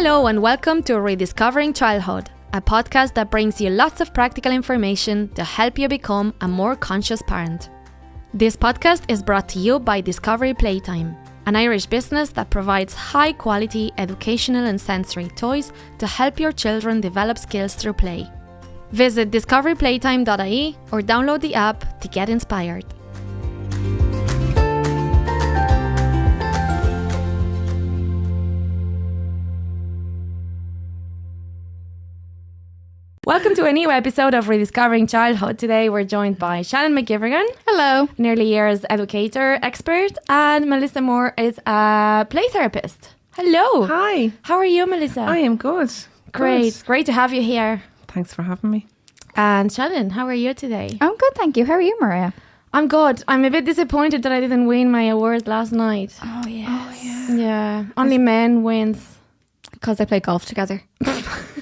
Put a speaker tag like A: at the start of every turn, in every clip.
A: Hello and welcome to Rediscovering Childhood, a podcast that brings you lots of practical information to help you become a more conscious parent. This podcast is brought to you by Discovery Playtime, an Irish business that provides high-quality educational and sensory toys to help your children develop skills through play. Visit discoveryplaytime.ie or download the app to get inspired. Welcome to a new episode of Rediscovering Childhood. Today we're joined by Shannon McGivern. Hello. An early years educator expert, and Melissa Moore is a play therapist. Hello.
B: Hi.
A: How are you, Melissa?
B: I am good.
A: Great. Great to have you here.
B: Thanks for having me.
A: And Shannon, how are you today?
C: I'm good, thank you. How are you, Maria?
A: I'm good. I'm a bit disappointed that I didn't win my award last night.
C: Oh, yes.
A: Yeah. Only men wins.
C: Because they play golf together.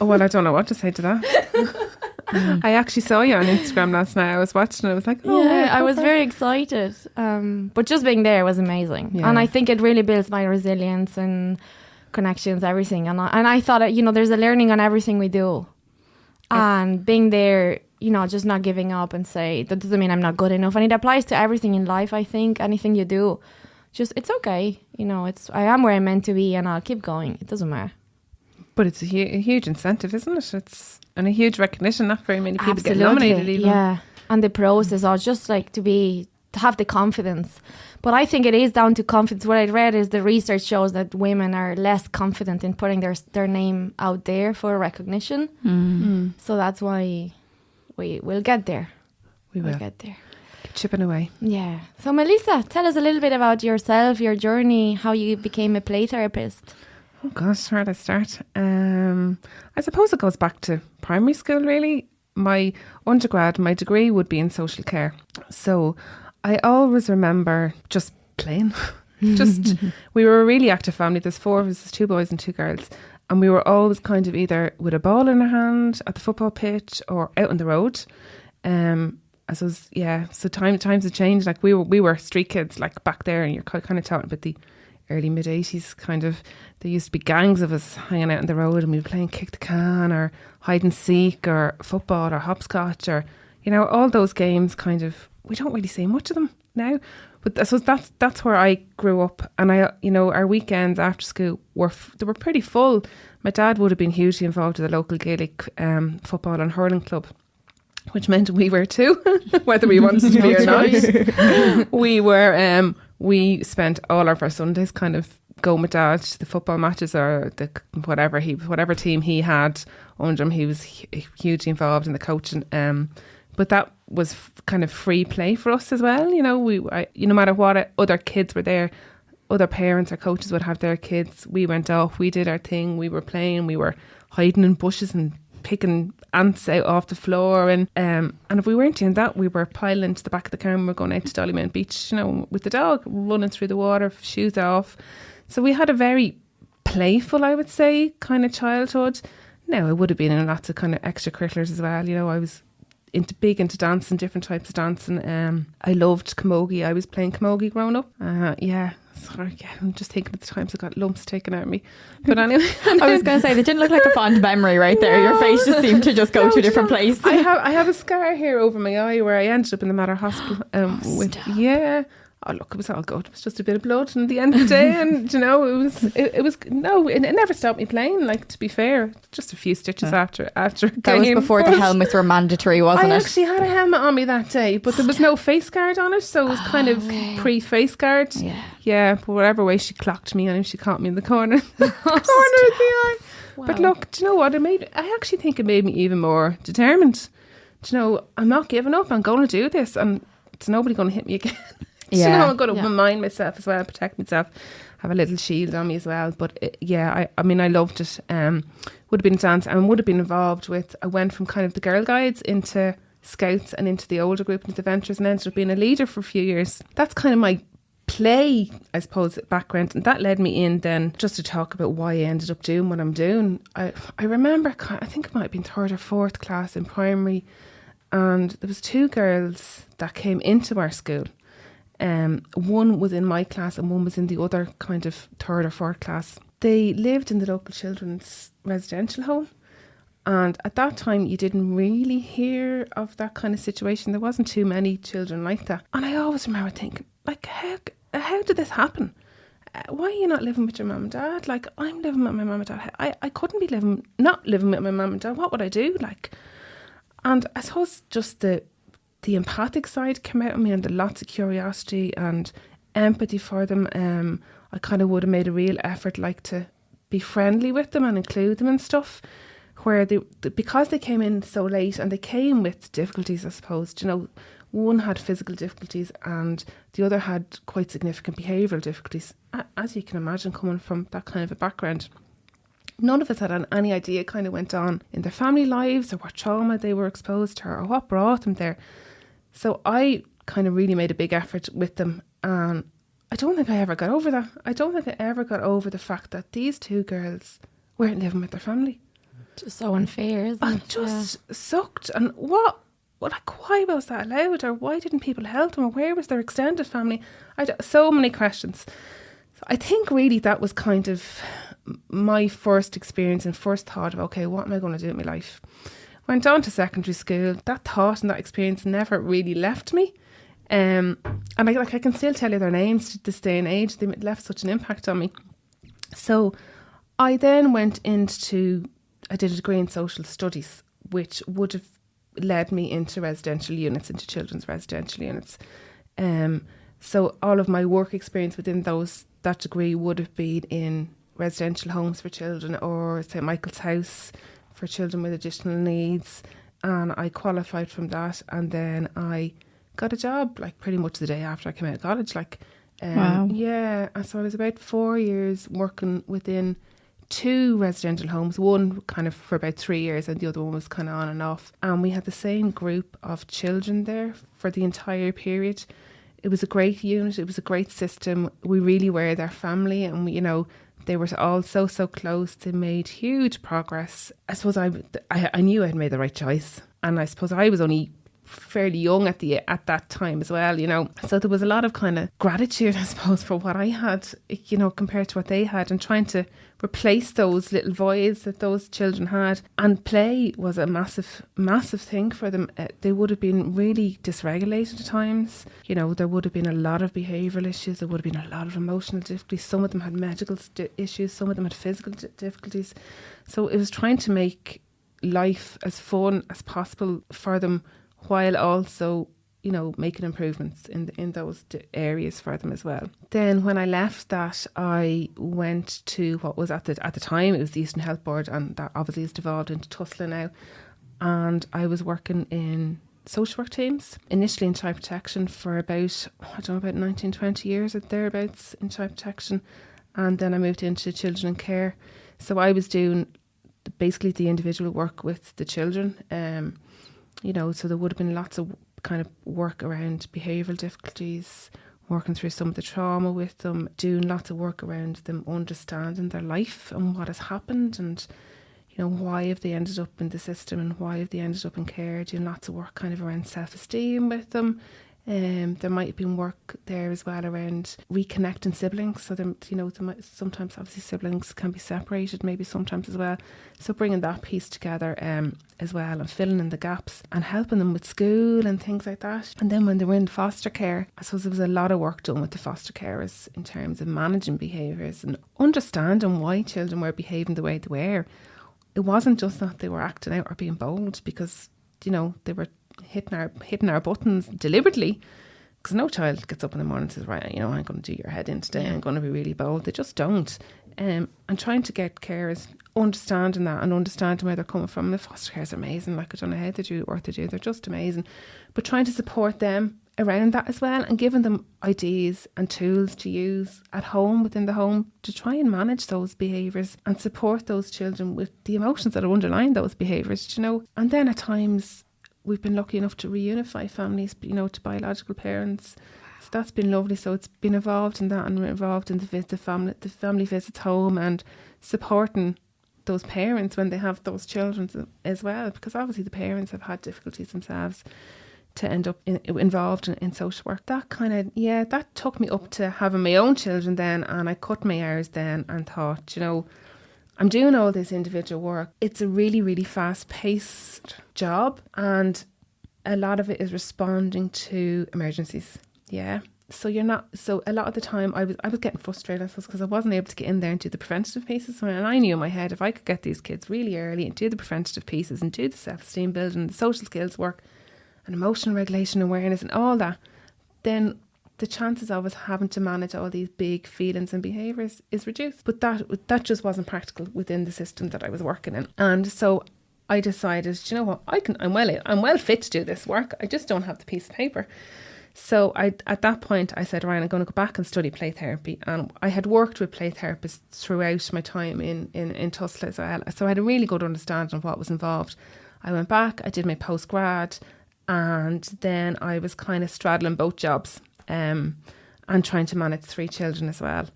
B: Oh, well, I don't know what to say to that. I actually saw you on Instagram last night. I was watching it. I was like, oh,
A: yeah,
B: wow,
A: I was very excited. But just being there was amazing.
B: Yeah.
A: And I think it really builds my resilience and connections, everything. And I thought, there's a learning on everything we do. And being there, just not giving up and say, that doesn't mean I'm not good enough. And it applies to everything in life, I think. Anything you do, it's okay. I am where I'm meant to be and I'll keep going. It doesn't matter.
B: But it's a huge incentive, isn't it? And a huge recognition. Not very many people get nominated even.
A: Yeah, and the process are just like to have the confidence. But I think it is down to confidence. What I read is the research shows that women are less confident in putting their name out there for recognition. So that's why we'll get there. We'll get there.
B: Keep chipping away.
A: Yeah. So Melissa, tell us a little bit about yourself, your journey, how you became a play therapist.
B: Oh gosh, where did I start? I suppose it goes back to primary school really. My undergrad, my degree would be in social care. So I always remember just playing. We were a really active family. There's 4 of us, 2 boys and 2 girls. And we were always kind of either with a ball in our hand at the football pitch or out on the road. So times have changed. Like we were street kids like back there, and you're kind of talking about the early mid-80s kind of. There used to be gangs of us hanging out on the road, and we were playing kick the can or hide and seek or football or hopscotch or all those games. Kind of, we don't really see much of them now, but I suppose that's where I grew up. And our weekends after school were pretty full. My dad would have been hugely involved with the local Gaelic football and hurling club, which meant we were too, whether we wanted to be or not. We spent all of our Sundays kind of going with Dad to the football matches or whatever team he had under him. He was hugely involved in the coaching. But that was kind of free play for us as well. No matter what other kids were there, other parents or coaches would have their kids. We went off, we did our thing, we were playing, we were hiding in bushes and picking ants out off the floor, and if we weren't doing that, we were piling into the back of the car and we're going out to Dollymount Beach, with the dog, running through the water, shoes off. So we had a very playful, I would say, kind of childhood. Now I would have been in lots of kind of extracurriculars as well. I was big into dancing, different types of dancing. I loved camogie. I was playing camogie growing up. Sorry, I'm just thinking of the times I got lumps taken out of me. But anyway.
C: I was going to say, that didn't look like a fond memory right there. No. Your face just seemed to just go to a different place.
B: I have a scar here over my eye where I ended up in the Mater Hospital. Oh look, it was all good. It was just a bit of blood, and at the end of the day, and it never stopped me playing. Like, to be fair, just a few stitches after a game.
C: That was before the helmets were mandatory, wasn't it?
B: I actually had a helmet on me that day, but there was no face guard on it, so it was kind of pre-face guard. Yeah, but whatever way she clocked me, and she caught me in the corner, of the eye. Wow. But look, do you know what? I actually think it made me even more determined. Do you know, I'm not giving up. I'm going to do this, and it's nobody going to hit me again. I'm going to remind myself as well, protect myself, have a little shield on me as well. But I loved it. Would have been a dance and would have been involved with. I went from kind of the Girl Guides into Scouts and into the older group, into the Ventures, and ended up being a leader for a few years. That's kind of my play, I suppose, background, and that led me in then just to talk about why I ended up doing what I'm doing. I remember, I think it might have been 3rd or 4th class in primary, and there was 2 girls that came into our school. One was in my class and one was in the other kind of 3rd or 4th class. they lived in the local children's residential home. And at that time, you didn't really hear of that kind of situation. There wasn't too many children like that. And I always remember thinking, like, how did this happen? Why are you not living with your mum and dad? Like, I'm living with my mum and dad. I couldn't be not living with my mum and dad. What would I do? Like, and I suppose just the empathic side came out of me, and the lots of curiosity and empathy for them. I kind of would have made a real effort, like, to be friendly with them and include them and stuff. Where because they came in so late, and they came with difficulties, I suppose. You know, one had physical difficulties and the other had quite significant behavioural difficulties. As you can imagine, coming from that kind of a background, none of us had any idea kind of went on in their family lives, or what trauma they were exposed to, or what brought them there. So I kind of really made a big effort with them, and I don't think I ever got over that. I don't think I ever got over the fact that these two girls weren't living with their family.
A: Just so unfair, isn't it?
B: It just sucked. And why was that allowed? Or why didn't people help them? Or where was their extended family? So many questions. So I think really that was kind of my first experience and first thought of, okay, what am I going to do with my life? Went on to secondary school. That thought and that experience never really left me. And I can still tell you their names to this day and age. They left such an impact on me. So I then went I did a degree in social studies, which would have led me into residential units, into children's residential units. So all of my work experience within that degree would have been in residential homes for children, or St Michael's House for children with additional needs. And I qualified from that, and then I got a job like pretty much the day after I came out of college.
C: Wow.
B: Yeah, and so I was about 4 years working within 2 residential homes, one kind of for about 3 years and the other one was kind of on and off. And we had the same group of children there for the entire period. It was a great unit. It was a great system. We really were their family, and we, they were all so close. They made huge progress. I suppose I knew I'd made the right choice, and I suppose I was only fairly young at that time as well, so there was a lot of kind of gratitude, I suppose, for what I had, compared to what they had, and trying to replace those little voids that those children had. And play was a massive thing for them. They would have been really dysregulated at times. There would have been a lot of behavioural issues. There would have been a lot of emotional difficulties. Some of them had medical issues. Some of them had physical difficulties. So it was trying to make life as fun as possible for them, while also, making improvements in those areas for them as well. Then when I left that, I went to what was at the time, it was the Eastern Health Board, and that obviously has devolved into Tusla now. And I was working in social work teams, initially in child protection for about 19, 20 years, or thereabouts, in child protection. And then I moved into children in care. So I was doing basically the individual work with the children, so there would have been lots of kind of work around behavioural difficulties, working through some of the trauma with them, doing lots of work around them understanding their life and what has happened, and why have they ended up in the system and why have they ended up in care, doing lots of work kind of around self-esteem with them. There might have been work there as well around reconnecting siblings. So sometimes obviously siblings can be separated, maybe sometimes as well. So bringing that piece together as well, and filling in the gaps and helping them with school and things like that. And then when they were in foster care, I suppose there was a lot of work done with the foster carers in terms of managing behaviours and understanding why children were behaving the way they were. It wasn't just that they were acting out or being bold because, they were hitting our buttons deliberately, because no child gets up in the morning and says, right, I'm going to do your head in today, I'm going to be really bold. They just don't. And trying to get carers understanding that and understanding where they're coming from. The foster care is amazing. I don't know how they do or what they do. They're just amazing. But trying to support them around that as well, and giving them ideas and tools to use at home, within the home, to try and manage those behaviours and support those children with the emotions that are underlying those behaviours, And then at times we've been lucky enough to reunify families, to biological parents. So that's been lovely. So it's been involved in that, and we're involved in the family visits home, and supporting those parents when they have those children as well, because obviously the parents have had difficulties themselves, to end up involved in social work. That kind of, that took me up to having my own children then, and I cut my hours then and thought, I'm doing all this individual work. It's a really, really fast-paced job, and a lot of it is responding to emergencies. Yeah. So a lot of the time I was getting frustrated, I suppose, because I wasn't able to get in there and do the preventative pieces. And I knew in my head, if I could get these kids really early and do the preventative pieces and do the self-esteem building, the social skills work and emotional regulation awareness and all that, then the chances of us having to manage all these big feelings and behaviours is reduced. But that just wasn't practical within the system that I was working in. And so I decided, do you know what, I'm well fit to do this work. I just don't have the piece of paper. So at that point I said, Ryan, I'm going to go back and study play therapy. And I had worked with play therapists throughout my time in Tusla as well. So I had a really good understanding of what was involved. I went back, I did my postgrad, and then I was kind of straddling both jobs and trying to manage 3 children as well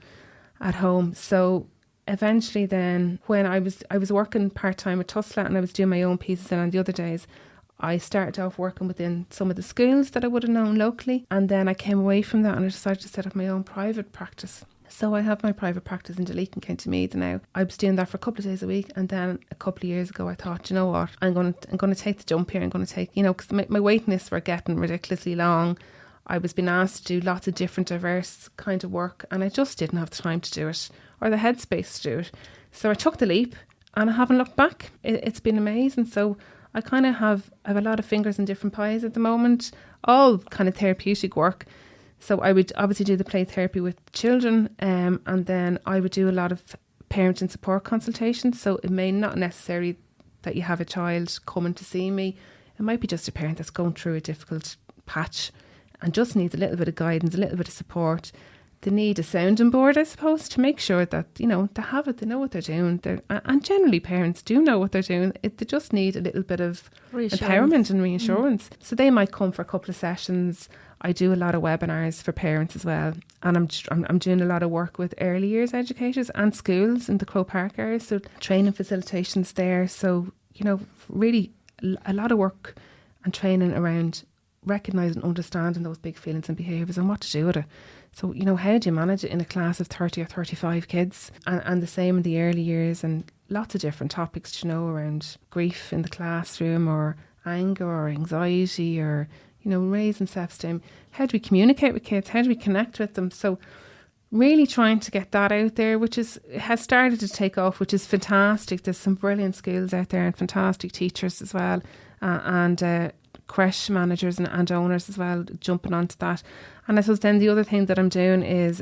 B: at home. So eventually then, when I was working part-time at Tusla and I was doing my own pieces, and on the other days I started off working within some of the schools that I would have known locally, and then I came away from that and I decided to set up my own private practice. So I have my private practice in Leath, County Meath now. I was doing that for a couple of days a week, and then a couple of years ago I thought, you know what, I'm going to take the jump here. I'm going to take, because my waiting lists were getting ridiculously long. I was being asked to do lots of different diverse kind of work, and I just didn't have the time to do it or the headspace to do it. So I took the leap and I haven't looked back. It's been amazing. So I kind of have a lot of fingers in different pies at the moment, all kind of therapeutic work. So I would obviously do the play therapy with children, and then I would do a lot of parent and support consultations. So it may not necessarily that you have a child coming to see me. It might be just a parent that's going through a difficult patch and just needs a little bit of guidance, a little bit of support. They need a sounding board, I suppose, to make sure that, they have it, they know what they're doing. And generally parents do know what they're doing. They just need a little bit of empowerment and reassurance. So they might come for a couple of sessions. I do a lot of webinars for parents as well. And I'm doing a lot of work with early years educators and schools in the Crow Park area. So training facilitations there. So, really a lot of work and training around recognising and understanding those big feelings and behaviours and what to do with it. So, how do you manage it in a class of 30 or 35 kids? And the same in the early years, and lots of different topics, around grief in the classroom, or anger or anxiety, or, raising self-esteem. How do we communicate with kids? How do we connect with them? So really trying to get that out there, which has started to take off, which is fantastic. There's some brilliant schools out there and fantastic teachers as well, and creche managers and owners as well jumping onto that. And I suppose then the other thing that I'm doing is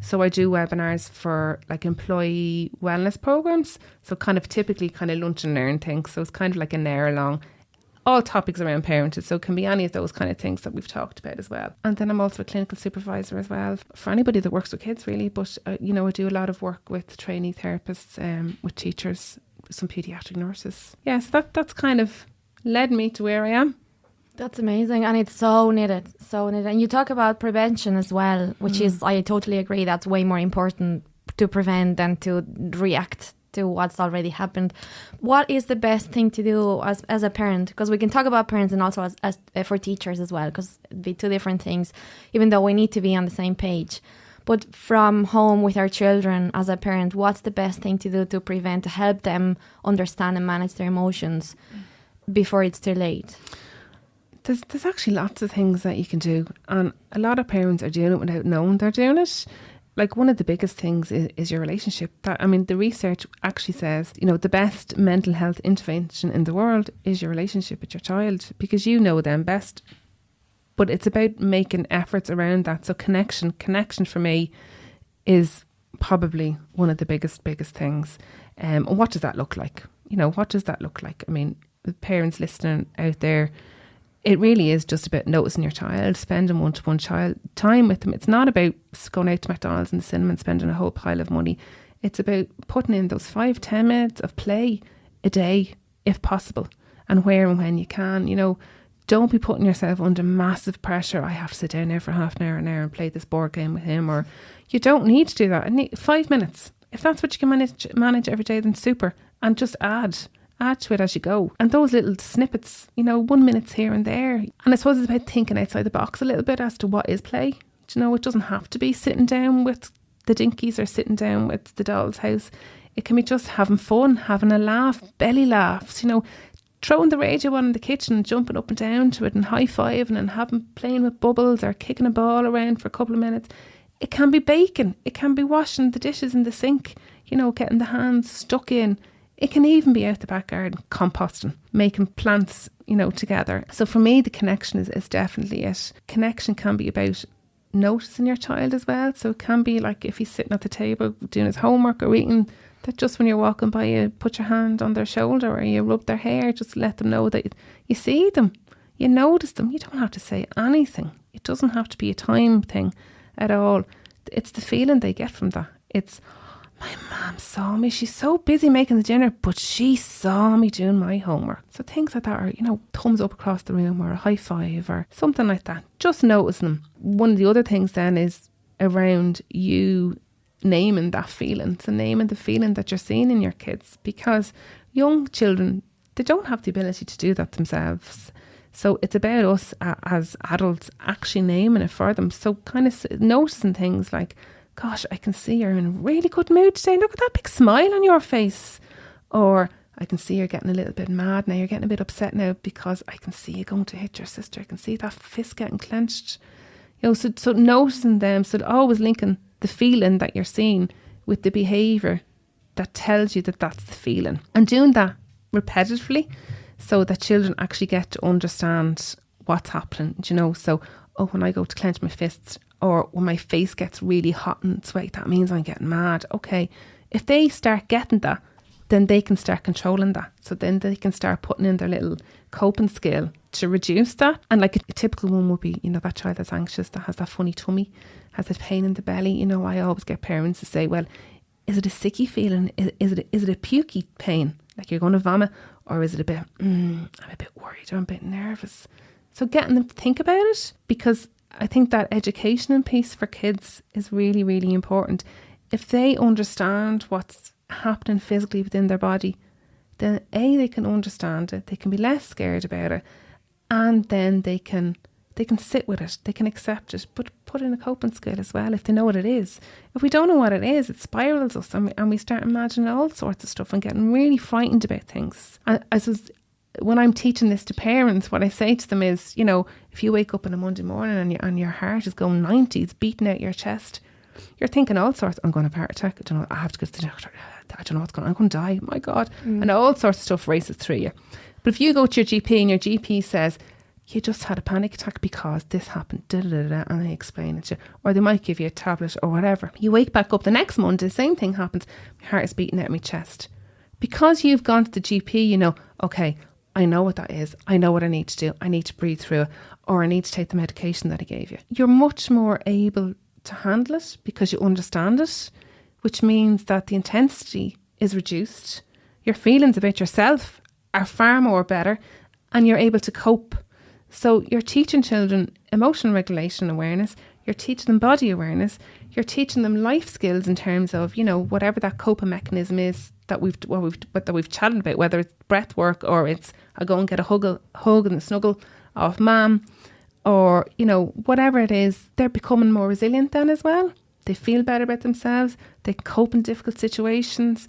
B: so I do webinars for like employee wellness programs, so kind of typically kind of lunch and learn things, so it's kind of like an hour long, all topics around parenting, so it can be any of those kind of things that we've talked about as well. And then I'm also a clinical supervisor as well for anybody that works with kids really, but I do a lot of work with trainee therapists, with teachers, some paediatric nurses. Yes, that's kind of led me to where I am.
A: That's amazing, and it's so needed. And you talk about prevention as well, which is, I totally agree, that's way more important to prevent than to react to what's already happened. What is the best thing to do as a parent? Because we can talk about parents and also as for teachers as well, because it'd be two different things, even though we need to be on the same page. But from home with our children as a parent, what's the best thing to do to prevent, to help them understand and manage their emotions before it's too late?
B: There's actually lots of things that you can do, and a lot of parents are doing it without knowing they're doing it. Like, one of the biggest things is your relationship. The research actually says, the best mental health intervention in the world is your relationship with your child, because you know them best. But it's about making efforts around that. So connection for me is probably one of the biggest things. And what does that look like? What does that look like? I mean, the parents listening out there, it really is just about noticing your child, spending one-to-one child time with them. It's not about going out to McDonald's and the cinema and spending a whole pile of money. It's about putting in those 5-10 minutes of play a day, if possible, and where and when you can. Don't be putting yourself under massive pressure. I have to sit down there for half an hour and play this board game with him, or you don't need to do that. 5 minutes. If that's what you can manage every day, then super. And just add add to it as you go. And those little snippets, 1 minute here and there. And I suppose it's about thinking outside the box a little bit as to what is play. It doesn't have to be sitting down with the Dinkies or sitting down with the Doll's House. It can be just having fun, having a laugh, belly laughs, throwing the radio on in the kitchen, jumping up and down to it and high-fiving and playing with bubbles or kicking a ball around for a couple of minutes. It can be baking. It can be washing the dishes in the sink, getting the hands stuck in. It can even be out the back garden, composting, making plants, together. So for me, the connection is definitely it. Connection can be about noticing your child as well. So it can be like if he's sitting at the table doing his homework or eating, that just when you're walking by, you put your hand on their shoulder or you rub their hair, just let them know that you see them, you notice them. You don't have to say anything. It doesn't have to be a time thing at all. It's the feeling they get from that. It's, my mum saw me, she's so busy making the dinner, but she saw me doing my homework. So things like that are, thumbs up across the room or a high five or something like that. Just notice them. One of the other things then is around you naming that feeling. So naming the feeling that you're seeing in your kids, because young children, they don't have the ability to do that themselves. So it's about us as adults actually naming it for them. So kind of noticing things like, gosh, I can see you're in a really good mood today. Look at that big smile on your face. Or I can see you're getting a little bit mad now. You're getting a bit upset now because I can see you going to hit your sister. I can see that fist getting clenched. So noticing them, so always linking the feeling that you're seeing with the behaviour that tells you that that's the feeling. And doing that repetitively so that children actually get to understand what's happening, So, when I go to clench my fists or when my face gets really hot and sweaty, that means I'm getting mad. Okay, if they start getting that, then they can start controlling that. So then they can start putting in their little coping skill to reduce that. And like a typical one would be, that child that's anxious, that has that funny tummy, has that pain in the belly. I always get parents to say, well, is it a sicky feeling? Is it a pukey pain? Like you're going to vomit? Or is it a bit, I'm a bit worried or I'm a bit nervous? So getting them to think about it, because I think that educational piece for kids is really, really important. If they understand what's happening physically within their body, then they can understand it, they can be less scared about it, and then they can sit with it, they can accept it, but put in a coping skill as well if they know what it is. If we don't know what it is, it spirals us and we start imagining all sorts of stuff and getting really frightened about things. And I suppose when I'm teaching this to parents, what I say to them is, if you wake up on a Monday morning and your heart is going 90, it's beating out your chest, you're thinking all sorts, I'm going to have a heart attack, I don't know, I have to go to the doctor, I don't know what's going on, I'm going to die, my God. And all sorts of stuff races through you. But if you go to your GP and your GP says, you just had a panic attack because this happened, and they explain it to you, or they might give you a tablet or whatever. You wake back up the next Monday, the same thing happens, my heart is beating out of my chest. Because you've gone to the GP, okay, I know what that is. I know what I need to do. I need to breathe through it, or I need to take the medication that I gave you. You're much more able to handle it because you understand it, which means that the intensity is reduced. Your feelings about yourself are far more better, and you're able to cope. So you're teaching children emotional regulation awareness. You're teaching them body awareness. You're teaching them life skills in terms of, whatever that coping mechanism is that we've chatted about, whether it's breath work or it's I go and get a hug and a snuggle off mum, or, whatever it is, they're becoming more resilient then as well. They feel better about themselves. They cope in difficult situations.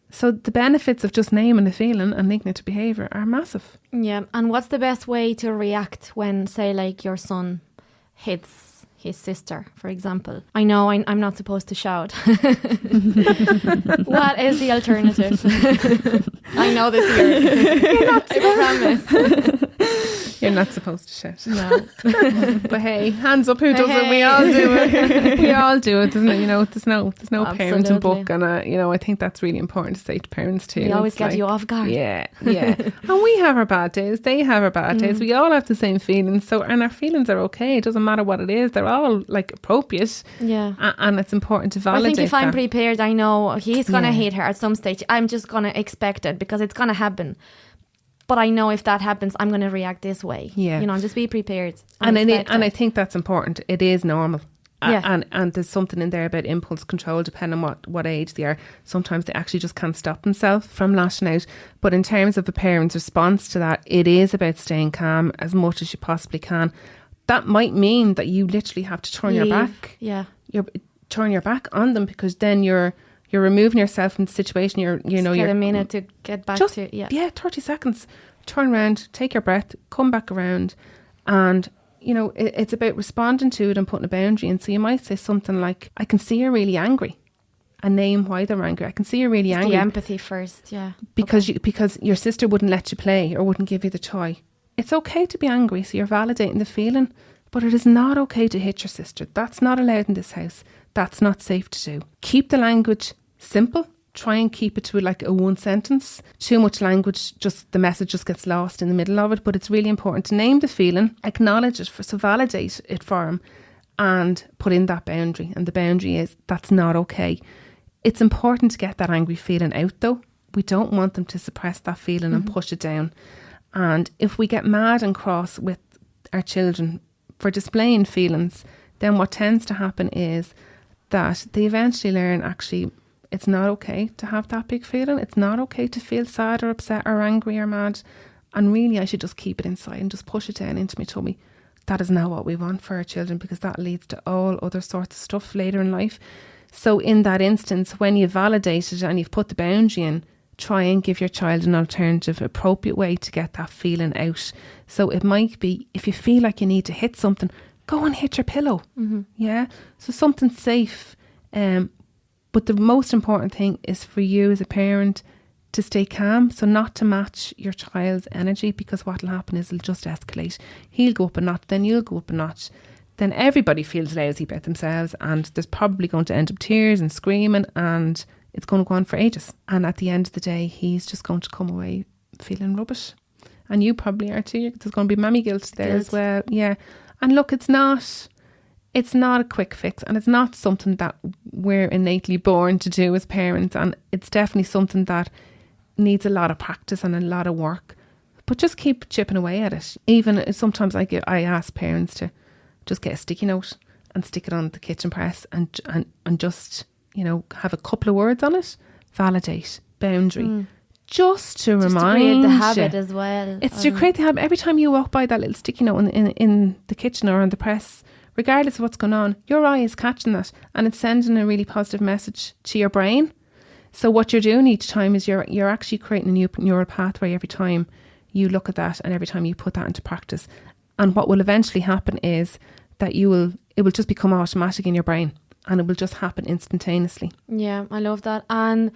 B: So the benefits of just naming a feeling and linking it to behaviour are massive.
A: Yeah. And what's the best way to react when, say, like your son hits his sister, for example? I know I'm not supposed to shout. What is the alternative? I know this here. I promise.
B: You're not supposed to shout.
A: No.
B: But hey, hands up, who doesn't? We all do it. We all do it, doesn't it? There's no parenting book, and I think that's really important to say to parents too.
A: We always get you off guard.
B: Yeah. And we have our bad days. They have our bad days. We all have the same feelings. And our feelings are okay. It doesn't matter what it is. They're all like appropriate.
A: Yeah.
B: And it's important to validate.
A: I think if I'm prepared, I know he's gonna hate her at some stage. I'm just gonna expect it because it's gonna happen. But I know if that happens, I'm going to react this way.
B: Yeah.
A: Just be prepared.
B: And I think that's important. It is normal. And there's something in there about impulse control, depending on what age they are. Sometimes they actually just can't stop themselves from lashing out. But in terms of a parent's response to that, it is about staying calm as much as you possibly can. That might mean that you literally have to turn your back.
A: Yeah.
B: Turn your back on them, because then you're removing yourself from the situation. You're
A: a minute to get back to
B: 30 seconds. Turn around, take your breath, come back around, and it's about responding to it and putting a boundary. And so you might say something like, I can see you're really angry, and name why they're angry. I can see you're really angry.
A: The empathy first, yeah.
B: Because your sister wouldn't let you play or wouldn't give you the toy. It's okay to be angry, so you're validating the feeling, but it is not okay to hit your sister. That's not allowed in this house. That's not safe to do. Keep the language simple. Try and keep it to like a one sentence. Too much language, the message just gets lost in the middle of it. But it's really important to name the feeling, acknowledge it, so validate it for him, and put in that boundary. And the boundary is, that's not okay. It's important to get that angry feeling out though. We don't want them to suppress that feeling and push it down. And if we get mad and cross with our children for displaying feelings, then what tends to happen is that they eventually learn, actually, it's not okay to have that big feeling. It's not okay to feel sad or upset or angry or mad. And really, I should just keep it inside and just push it down into my tummy. That is not what we want for our children, because that leads to all other sorts of stuff later in life. So in that instance, when you've validated and you've put the boundary in, try and give your child an alternative, appropriate way to get that feeling out. So it might be, if you feel like you need to hit something, go and hit your pillow. Yeah. So something safe. But the most important thing is for you as a parent to stay calm, so not to match your child's energy, because what will happen is it'll just escalate. He'll go up a notch, then you'll go up a notch. Then everybody feels lousy about themselves, and there's probably going to end up tears and screaming, and it's going to go on for ages. And at the end of the day, he's just going to come away feeling rubbish. And you probably are too. There's going to be mammy guilt there as well. Yeah. And look, it's not a quick fix, and it's not something that we're innately born to do as parents, and it's definitely something that needs a lot of practice and a lot of work. But just keep chipping away at it. Even sometimes I ask parents to just get a sticky note and stick it on the kitchen press and just, have a couple of words on it. Validate, boundary. Just to remind you.
A: To create the habit as well.
B: It's to create the habit. Every time you walk by that little sticky note in the kitchen or on the press, regardless of what's going on, your eye is catching that, and it's sending a really positive message to your brain. So what you're doing each time is you're actually creating a new neural pathway every time you look at that and every time you put that into practice. And what will eventually happen is that it will just become automatic in your brain, and it will just happen instantaneously.
A: Yeah, I love that. And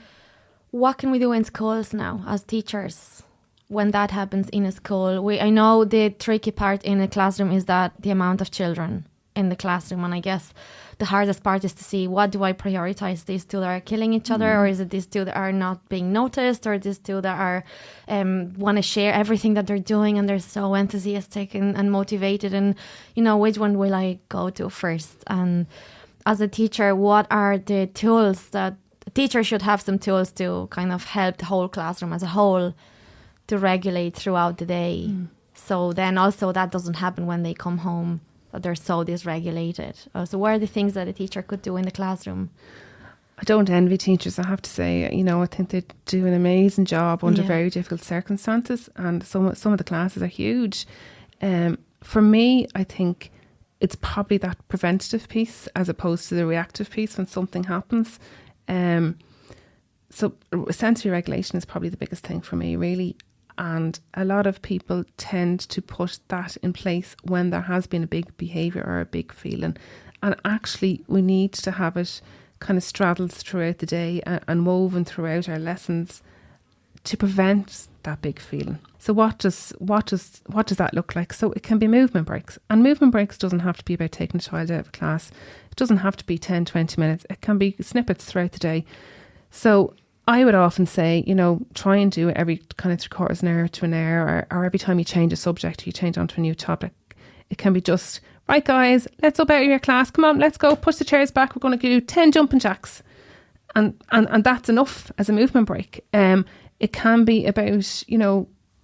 A: what can we do in schools now as teachers when that happens in a school? I know the tricky part in a classroom is that the amount of children in the classroom, and I guess the hardest part is to see, what do I prioritize? These two that are killing each other, or is it these two that are not being noticed, or these two that are want to share everything that they're doing and they're so enthusiastic and motivated, and which one will I go to first? And as a teacher, what are the tools that a teacher should have? Some tools to kind of help the whole classroom as a whole to regulate throughout the day. So then also that doesn't happen when they come home, that they're so dysregulated. So what are the things that a teacher could do in the classroom?
B: I don't envy teachers, I have to say. I think they do an amazing job under very difficult circumstances, and some of the classes are huge. For me, I think it's probably that preventative piece as opposed to the reactive piece when something happens. So sensory regulation is probably the biggest thing for me, really. And a lot of people tend to put that in place when there has been a big behaviour or a big feeling. And actually, we need to have it kind of straddled throughout the day and woven throughout our lessons to prevent that big feeling. So what does that look like? So it can be movement breaks. And movement breaks doesn't have to be about taking a child out of class. It doesn't have to be 10, 20 minutes. It can be snippets throughout the day. So I would often say, try and do it every kind of 3/4 an hour to an hour, or every time you change a subject, you change onto a new topic. It can be just, right guys, let's up out of your class. Come on, let's go. Push the chairs back. We're going to do 10 jumping jacks. And that's enough as a movement break. It can be about,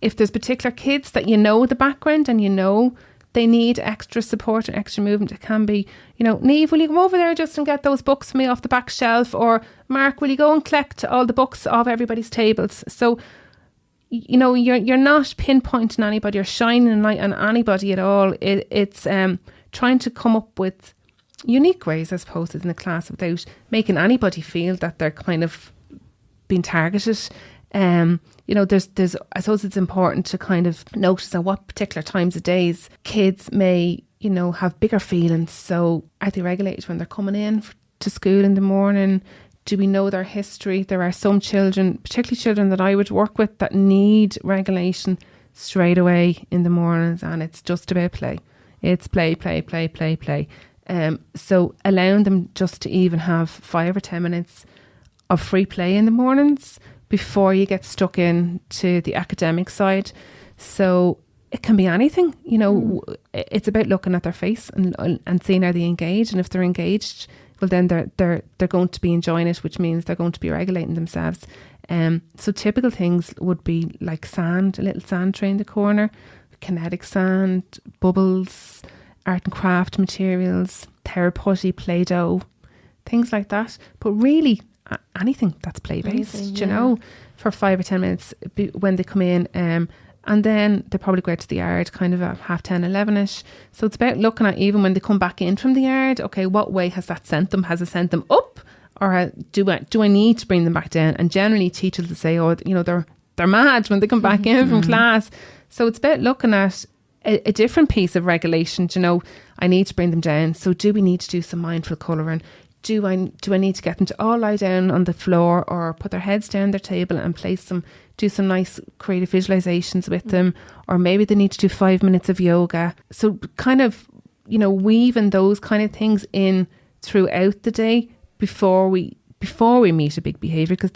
B: if there's particular kids that the background and they need extra support and extra movement, it can be, Niamh, will you come over there just and get those books for me off the back shelf? Or Mark, will you go and collect all the books off everybody's tables? So, you're not pinpointing anybody or shining a light on anybody at all. It's trying to come up with unique ways, I suppose, in the class without making anybody feel that they're kind of being targeted. There's I suppose it's important to kind of notice at what particular times of days kids may, have bigger feelings. So are they regulated when they're coming in to school in the morning? Do we know their history? There are some children, particularly children that I would work with, that need regulation straight away in the mornings, and it's just about play. It's play. So allowing them just to even have 5 or 10 minutes of free play in the mornings before you get stuck in to the academic side. So it can be anything, it's about looking at their face and seeing are they engaged. And if they're engaged, well, then they're going to be enjoying it, which means they're going to be regulating themselves. So typical things would be like sand, a little sand tray in the corner, kinetic sand, bubbles, art and craft materials, terra-putty, Play-Doh, things like that. But really, anything that's play-based, for 5 or 10 minutes when they come in. And then they probably go out to the yard kind of at 10:30, 11ish. So it's about looking at, even when they come back in from the yard, okay, what way has that sent them? Has it sent them up? Or do I need to bring them back down? And generally teachers will say, they're mad when they come back in from class. So it's about looking at a different piece of regulation. I need to bring them down. So do we need to do some mindful colouring? Do I need to get them to all lie down on the floor or put their heads down their table and do some nice creative visualizations with them? Or maybe they need to do 5 minutes of yoga. So kind of, weaving those kind of things in throughout the day before we meet a big behaviour, because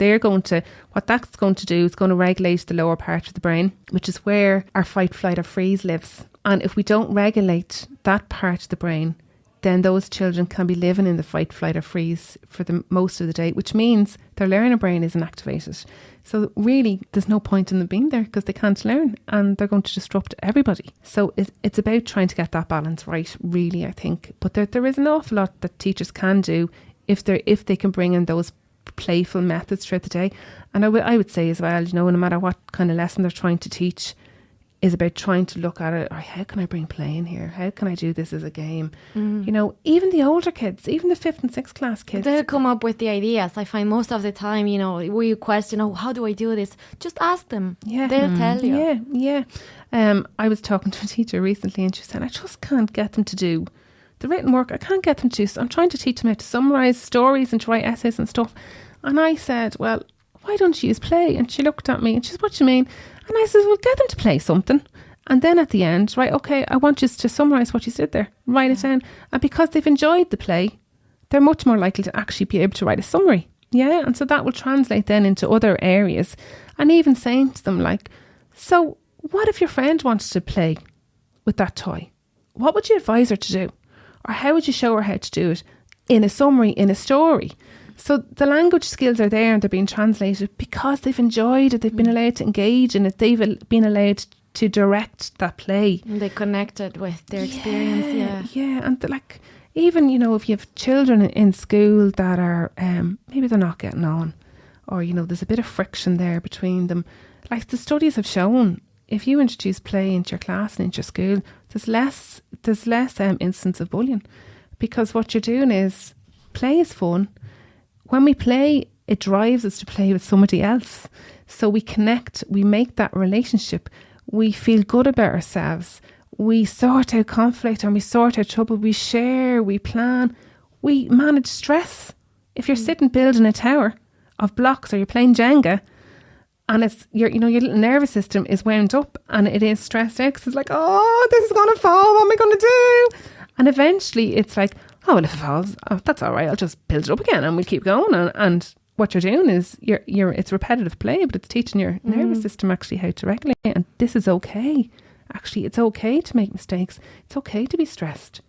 B: what that's going to do is going to regulate the lower part of the brain, which is where our fight, flight or freeze lives. And if we don't regulate that part of the brain, then those children can be living in the fight, flight or freeze for the most of the day, which means their learning brain isn't activated. So really, there's no point in them being there because they can't learn and they're going to disrupt everybody. So it's about trying to get that balance right, really, I think. But there is an awful lot that teachers can do if they can bring in those playful methods throughout the day. And I would say as well, no matter what kind of lesson they're trying to teach, is about trying to look at it, or how can I bring play in here? How can I do this as a game? Even the older kids, even the 5th and 6th class kids.
A: They'll come up with the ideas. I find most of the time, we question, how do I do this? Just ask them. Yeah. They'll tell you.
B: Yeah. I was talking to a teacher recently and she said, I just can't get them to do the written work. I can't get them to. I'm trying to teach them how to summarise stories and to write essays and stuff. And I said, well, why don't you use play? And she looked at me and she said, what do you mean? And I said, well, get them to play something. And then at the end, right, okay, I want you to summarise what you did there. Write it down. And because they've enjoyed the play, they're much more likely to actually be able to write a summary. Yeah. And so that will translate then into other areas. And even saying to them like, so what if your friend wants to play with that toy? What would you advise her to do? Or how would you show her how to do it in a summary, in a story? So the language skills are there and they're being translated because they've enjoyed it. They've been allowed to engage in it. They've been allowed to direct that play.
A: And they connected with their experience.
B: Yeah. And even, if you have children in school that are, maybe they're not getting on, or, there's a bit of friction there between them. Like the studies have shown, if you introduce play into your class and into your school, there's less instance of bullying, because what you're doing is play is fun. When we play, it drives us to play with somebody else. So we connect, we make that relationship. We feel good about ourselves. We sort out conflict and we sort out trouble. We share, we plan, we manage stress. If you're sitting building a tower of blocks or you're playing Jenga and it's your little nervous system is wound up and it is stressed out because it's like, oh, this is going to fall. What am I going to do? And eventually it's like, oh, well, if it falls, that's all right. I'll just build it up again and we'll keep going. And what you're doing is it's repetitive play, but it's teaching your nervous system actually how to regulate. And this is okay. Actually, it's okay to make mistakes. It's okay to be stressed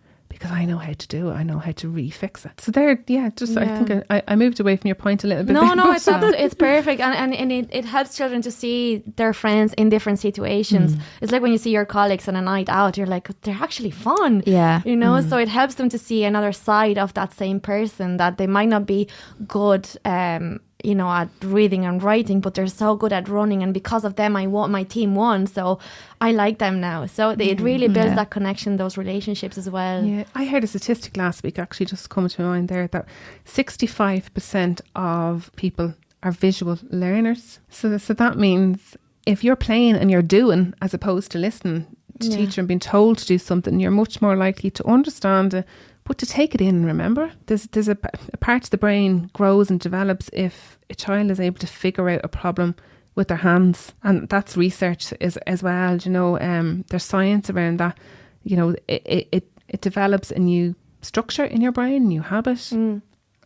B: because I know how to do it. I know how to refix it. So I think I moved away from your point a little bit.
A: No, it's perfect. And it helps children to see their friends in different situations. It's like when you see your colleagues on a night out, you're like, they're actually fun.
C: Yeah.
A: You know, so it helps them to see another side of that same person, that they might not be good, at reading and writing, but they're so good at running, and because of them my team won, so I like them now. So it really builds that connection, those relationships as well.
B: Yeah, I heard a statistic last week, actually, just come to my mind there, that 65% of people are visual learners. So that means if you're playing and you're doing as opposed to listening to teacher and being told to do something, you're much more likely to understand it, but to take it in and remember. There's a part of the brain grows and develops if a child is able to figure out a problem with their hands, and that's research as well. There's science around that. It develops a new structure in your brain, a new habit.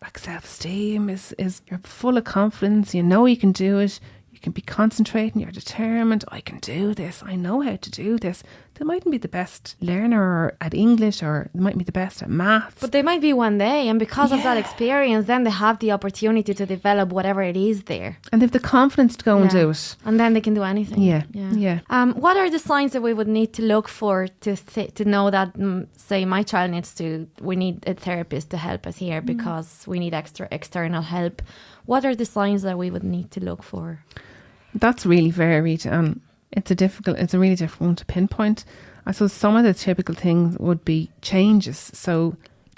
B: Like self-esteem is you're full of confidence. You know you can do it. You can be concentrating, you're determined, I can do this, I know how to do this. They mightn't be the best learner at English, or they might be the best at maths.
A: But they might be one day, and because of that experience, then they have the opportunity to develop whatever it is there.
B: And they have the confidence to go and do it.
A: And then they can do anything.
B: Yeah.
A: What are the signs that we would need to look for to know that, say, my child we need a therapist to help us here because we need external help? What are the signs that we would need to look for?
B: That's really varied, and it's a really difficult one to pinpoint. I suppose some of the typical things would be changes. So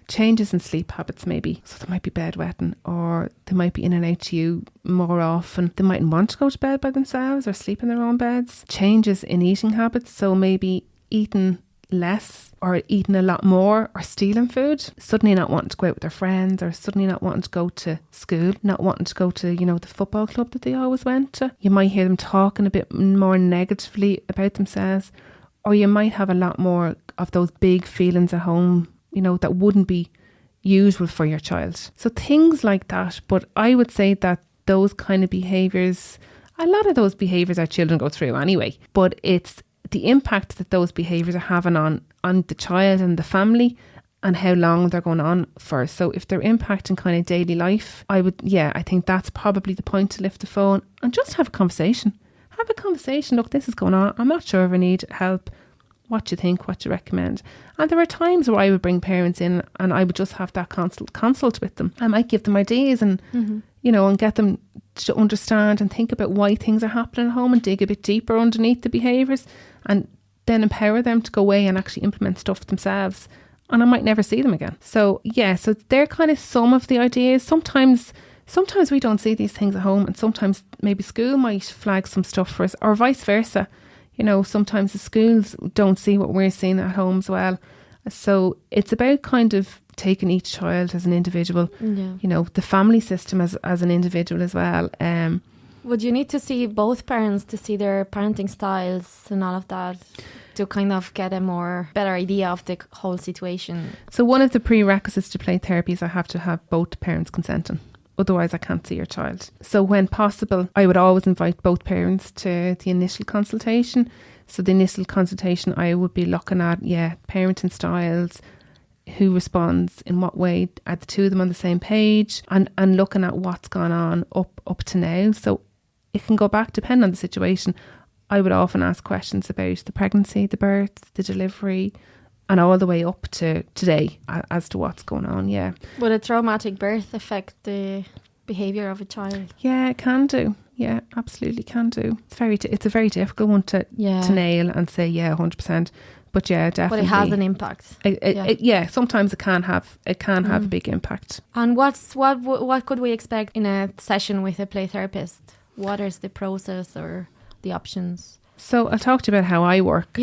B: changes in sleep habits, maybe. So they might be bedwetting, or they might be in and out to you more often. They mightn't want to go to bed by themselves or sleep in their own beds. Changes in eating habits. So maybe eating less or eating a lot more, or stealing food, suddenly not wanting to go out with their friends, or suddenly not wanting to go to school, not wanting to go to, the football club that they always went to. You might hear them talking a bit more negatively about themselves, or you might have a lot more of those big feelings at home, that wouldn't be usual for your child. So things like that. But I would say that those kind of behaviours, a lot of those behaviours our children go through anyway, but it's the impact that those behaviours are having on the child and the family, and how long they're going on for. So if they're impacting kind of daily life, I think that's probably the point to lift the phone and just have a conversation. Have a conversation. Look, this is going on. I'm not sure if I need help. What do you think? What do you recommend? And there are times where I would bring parents in and I would just have that consult with them. I might give them ideas and, and get them to understand and think about why things are happening at home, and dig a bit deeper underneath the behaviours, and then empower them to go away and actually implement stuff themselves. And I might never see them again. So so they're kind of some of the ideas. Sometimes we don't see these things at home, and sometimes maybe school might flag some stuff for us, or vice versa. Sometimes the schools don't see what we're seeing at home as well. So it's about kind of taking each child as an individual, the family system as an individual as well.
A: Would you need to see both parents to see their parenting styles and all of that to kind of get a better idea of the whole situation?
B: So one of the prerequisites to play therapy is I have to have both parents consenting. Otherwise, I can't see your child. So when possible, I would always invite both parents to the initial consultation. So the initial consultation, I would be looking at, parenting styles, who responds in what way, are the two of them on the same page, and looking at what's gone on up to now. So it can go back, depending on the situation. I would often ask questions about the pregnancy, the birth, the delivery, and all the way up to today as to what's going on,
A: Would a traumatic birth affect the behaviour of a child?
B: Yeah, it can do. Yeah, absolutely can do. It's a very difficult one to nail and say, 100%. But definitely.
A: But it has an impact.
B: Sometimes it can have a big impact.
A: And what could we expect in a session with a play therapist? What is the process or the options?
B: So I'll talk to you about how I work,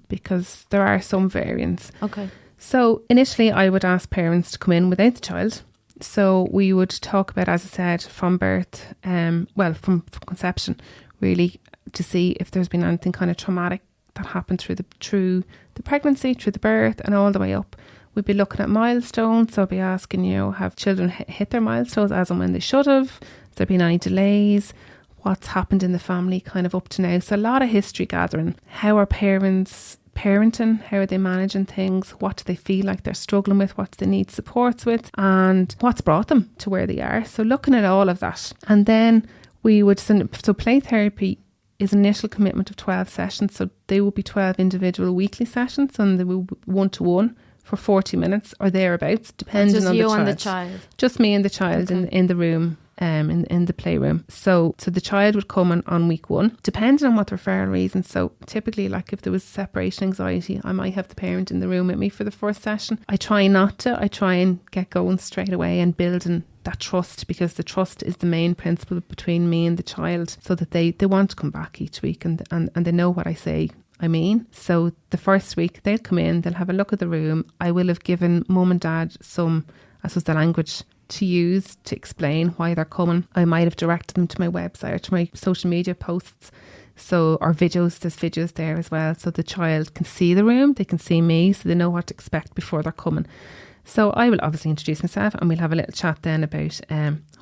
B: because there are some variants.
A: Okay.
B: So initially I would ask parents to come in without the child. So we would talk about, as I said, from birth, from conception, really, to see if there's been anything kind of traumatic that happened through the pregnancy, through the birth, and all the way up. We'd be looking at milestones. So I'd be asking, have children hit their milestones as and when they should have? Has there been any delays? What's happened in the family kind of up to now? So a lot of history gathering. How are parents parenting? How are they managing things? What do they feel like they're struggling with? What do they need supports with? And what's brought them to where they are? So looking at all of that. And then we would send, so play therapy is an initial commitment of 12 sessions. So they will be 12 individual weekly sessions, and they will be 1-to-1 for 40 minutes or thereabouts, depending
A: just
B: on
A: you
B: the child.
A: and the child.
B: Just me and the child
A: Okay.
B: in the room. In the playroom. So the child would come on week 1, depending on what the referral reason. So typically, like if there was separation anxiety, I might have the parent in the room with me for the first session. I try not to. I try and get going straight away and building that trust, because the trust is the main principle between me and the child, so that they want to come back each week and they know what I say I mean. So the first week they'll come in, they'll have a look at the room. I will have given mum and dad some, I suppose, the language to use to explain why they're coming. I might have directed them to my website or to my social media posts, so, or videos. There's videos there as well, so the child can see the room, they can see me, so they know what to expect before they're coming. So I will obviously introduce myself, and we'll have a little chat then about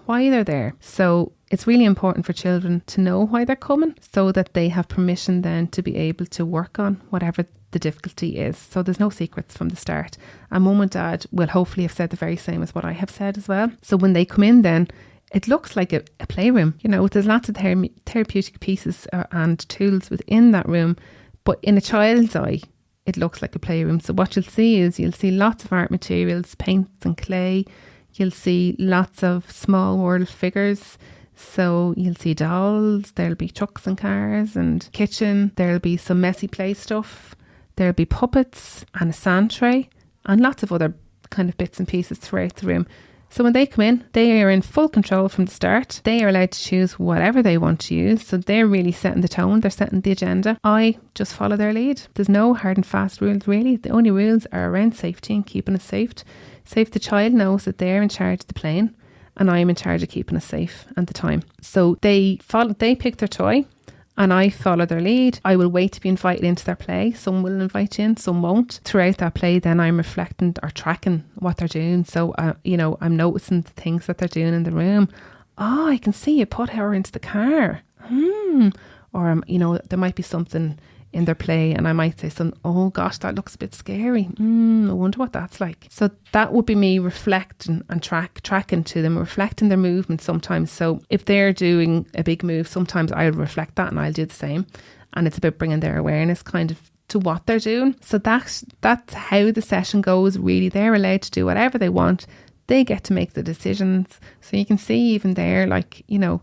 B: why they're there. So it's really important for children to know why they're coming, so that they have permission then to be able to work on whatever the difficulty is. So there's no secrets from the start. And mum and dad will hopefully have said the very same as what I have said as well. So when they come in then, it looks like a playroom. You know, there's lots of therapeutic pieces and tools within that room, but in a child's eye, it looks like a playroom. So what you'll see lots of art materials, paints and clay. You'll see lots of small world figures. So you'll see dolls, there'll be trucks and cars and kitchen. There'll be some messy play stuff. There'll be puppets and a sand tray and lots of other kind of bits and pieces throughout the room. So when they come in, they are in full control from the start. They are allowed to choose whatever they want to use. So they're really setting the tone. They're setting the agenda. I just follow their lead. There's no hard and fast rules really. The only rules are around safety and keeping us safe. Safe, the child knows that they're in charge of the playing and I'm in charge of keeping us safe at the time. So they pick their toy. And I follow their lead. I will wait to be invited into their play. Some will invite in, some won't. Throughout that play, then I'm reflecting or tracking what they're doing. So, I'm noticing the things that they're doing in the room. Oh, I can see you put her into the car. Or, there might be something in their play and I might say something, oh gosh, that looks a bit scary. I wonder what that's like. So that would be me reflecting and tracking to them, reflecting their movement sometimes. So if they're doing a big move, sometimes I'll reflect that and I'll do the same. And it's about bringing their awareness kind of to what they're doing. So that's how the session goes really. They're allowed to do whatever they want. They get to make the decisions. So you can see even there, like, I'm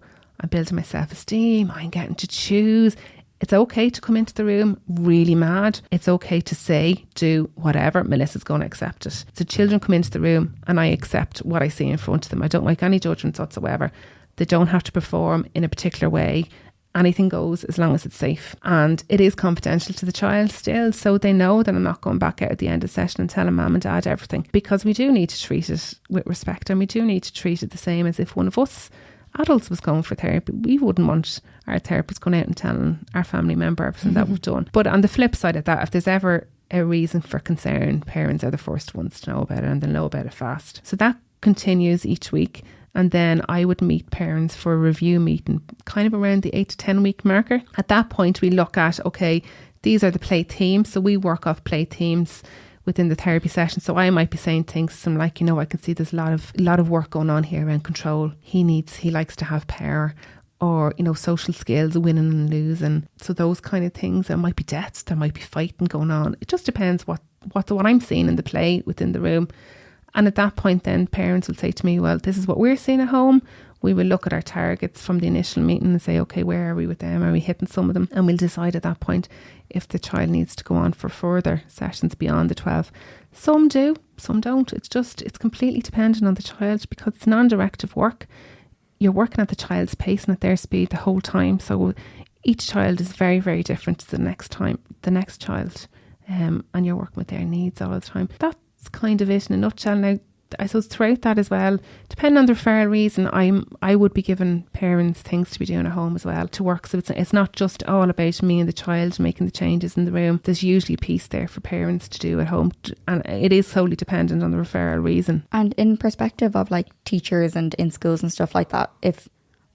B: building my self-esteem. I'm getting to choose. It's okay to come into the room really mad. It's okay to say, do whatever. Melissa's going to accept it. So children come into the room and I accept what I see in front of them. I don't make any judgments whatsoever. They don't have to perform in a particular way. Anything goes as long as it's safe. And it is confidential to the child still. So they know that I'm not going back out at the end of the session and telling mum and dad everything. Because we do need to treat it with respect, and we do need to treat it the same as if one of us adults was going for therapy. We wouldn't want our therapist going out and telling our family member everything that we've done. But on the flip side of that, if there's ever a reason for concern, parents are the first ones to know about it, and they'll know about it fast. So that continues each week. And then I would meet parents for a review meeting kind of around the 8 to 10 week marker. At that point, we look at, okay, these are the play themes. So we work off play themes within the therapy session. So I might be saying things like, I can see there's a lot of work going on here around control. He likes to have power, or, social skills, winning and losing. So those kind of things. There might be deaths, there might be fighting going on. It just depends what I'm seeing in the play within the room. And at that point then parents will say to me, well, this is what we're seeing at home. We will look at our targets from the initial meeting and say, okay, where are we with them? Are we hitting some of them? And we'll decide at that point if the child needs to go on for further sessions beyond the 12. Some do, some don't. It's completely dependent on the child, because it's non-directive work. You're working at the child's pace and at their speed the whole time. So each child is very, very different to the next child. And you're working with their needs all the time. That's kind of it in a nutshell. Now, I suppose throughout that as well, depending on the referral reason, I would be giving parents things to be doing at home as well to work. So it's not just all about me and the child making the changes in the room. There's usually a piece there for parents to do at home, and it is solely dependent on the referral reason.
C: And in perspective of teachers and in schools and stuff like that,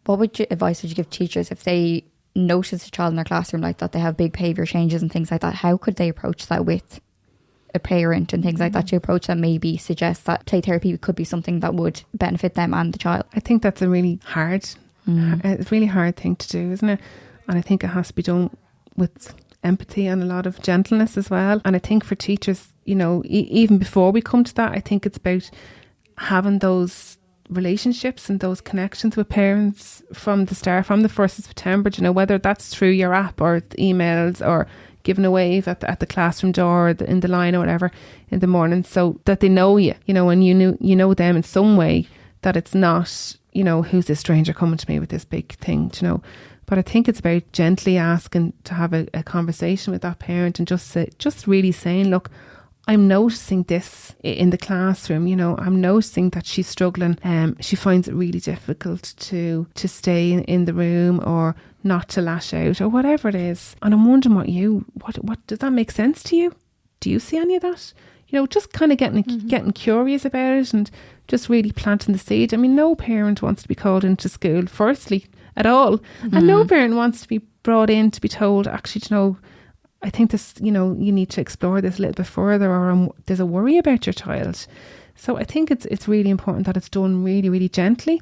C: what advice would you give teachers if they notice a child in their classroom like that, they have big behaviour changes and things like that, how could they approach that with a parent and things like that, to approach that maybe suggest that play therapy could be something that would benefit them and the child?
B: I think that's a really hard, it's a really hard thing to do, isn't it? And I think it has to be done with empathy and a lot of gentleness as well. And I think for teachers, you know, even before we come to that, I think it's about having those relationships and those connections with parents from the start, from the 1st of September, you know, whether that's through your app or emails or giving a wave at the classroom door or in the line or whatever in the morning, so that they know you, you know, and you know them in some way, that it's not, you know, who's this stranger coming to me with this big thing, you know. But I think it's about gently asking to have a conversation with that parent and just really saying, look, I'm noticing this in the classroom, you know, I'm noticing that she's struggling. She finds it really difficult to stay in the room or not to lash out or whatever it is. And I'm wondering what does that make sense to you? Do you see any of that? You know, just kind of getting curious about it and just really planting the seed. I mean, no parent wants to be called into school, firstly, at all. And no parent wants to be brought in to be told, actually, you know, I think this, you know, you need to explore this a little bit further, or there's a worry about your child. So I think it's really important that it's done really, really gently.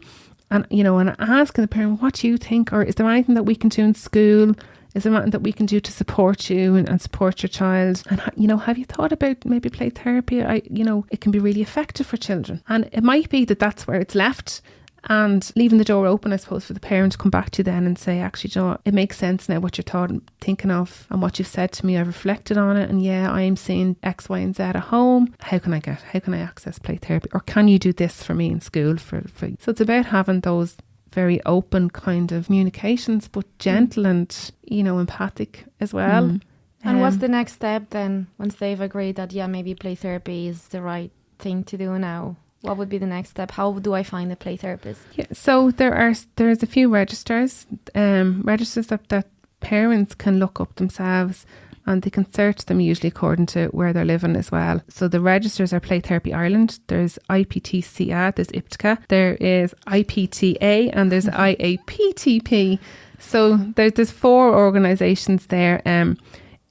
B: And, you know, and asking the parent, what do you think? Or is there anything that we can do in school? Is there anything that we can do to support you and support your child? And, you know, have you thought about maybe play therapy? You know, it can be really effective for children. And it might be that that's where it's left, and leaving the door open, I suppose, for the parent to come back to you then and say, actually, you know, it makes sense now what you're thinking of and what you've said to me. I've reflected on it, and yeah, I am seeing X, Y and Z at home. How can I access play therapy? Or can you do this for me in school? For So it's about having those very open kind of communications, but gentle and, you know, empathic as well.
A: And what's the next step then, once they've agreed that, yeah, maybe play therapy is the right thing to do now? What would be the next step? How do I find a play therapist? Yeah,
B: so there's a few registers that parents can look up themselves, and they can search them usually according to where they're living as well. So the registers are Play Therapy Ireland, there's IPTCA, there's IPTCA, there is IPTA, and there's IAPTP. So there's 4 organisations there.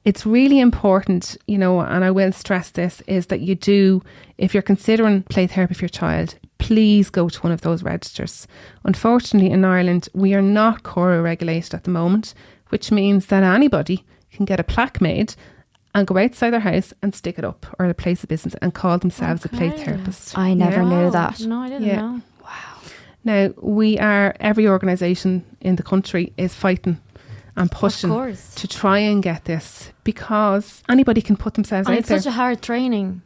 B: It's really important, you know, and I will stress this, is that you do, if you're considering play therapy for your child, please go to one of those registers. Unfortunately, in Ireland, we are not CORA regulated at the moment, which means that anybody can get a plaque made and go outside their house and stick it up, or a place of business, and call themselves a play therapist.
C: I never knew that.
A: No, I didn't know.
C: Wow.
B: Now, every organisation in the country is fighting and pushing to try and get this, because anybody can put themselves out there.
A: It's such a hard training.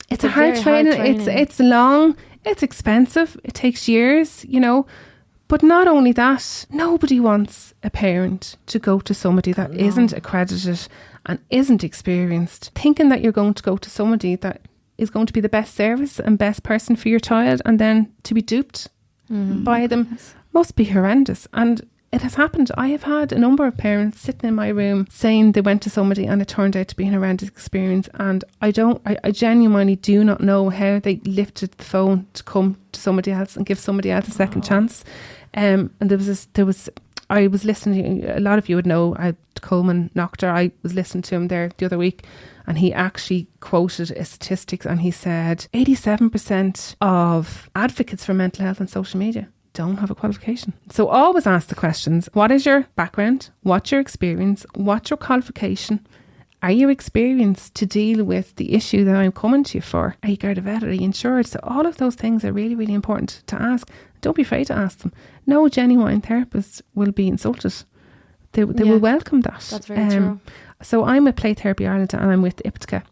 B: It's a hard training. It's long, it's expensive, it takes years, you know. But not only that, nobody wants a parent to go to somebody that isn't accredited and isn't experienced, thinking that you're going to go to somebody that is going to be the best service and best person for your child, and then to be duped by them must be horrendous. And it has happened. I have had a number of parents sitting in my room saying they went to somebody and it turned out to be an horrendous experience, and I genuinely do not know how they lifted the phone to come to somebody else and give somebody else a second chance. And I was listening, a lot of you would know, Coleman Noctor, I was listening to him there the other week, and he actually quoted a statistics, and he said 87% of advocates for mental health on social media don't have a qualification. So always ask the questions. What is your background? What's your experience? What's your qualification? Are you experienced to deal with the issue that I'm coming to you for? Are you Garda vet? Are you insured? So all of those things are really, really important to ask. Don't be afraid to ask them. No genuine therapist will be insulted. They will welcome that.
A: That's very true.
B: So I'm with Play Therapy Ireland, and I'm with IPTCA.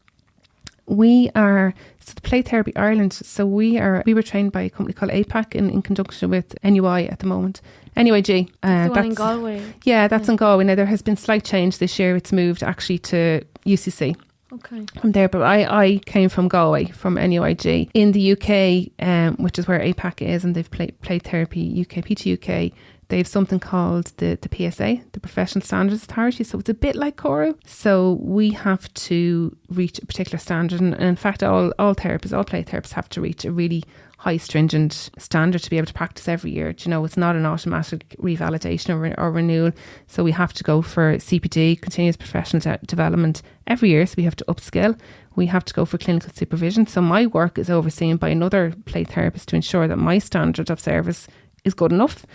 B: The Play Therapy Ireland, so we were trained by a company called APAC in conjunction with NUI at the moment. NUIG.
A: That's in Galway.
B: Yeah, that's in Galway. Now there has been slight change this year. It's moved actually to UCC.
A: Okay.
B: From there, but I came from Galway, from NUIG. In the UK, which is where APAC is, and they've Play Therapy UK, PT UK, They have something called the PSA, the Professional Standards Authority. So it's a bit like Coro. So we have to reach a particular standard. And in fact, all therapists, all play therapists have to reach a really high stringent standard to be able to practice every year. Do you know, it's not an automatic revalidation or renewal. So we have to go for CPD, continuous professional development, every year. So we have to upskill. We have to go for clinical supervision. So my work is overseen by another play therapist to ensure that my standard of service is good enough.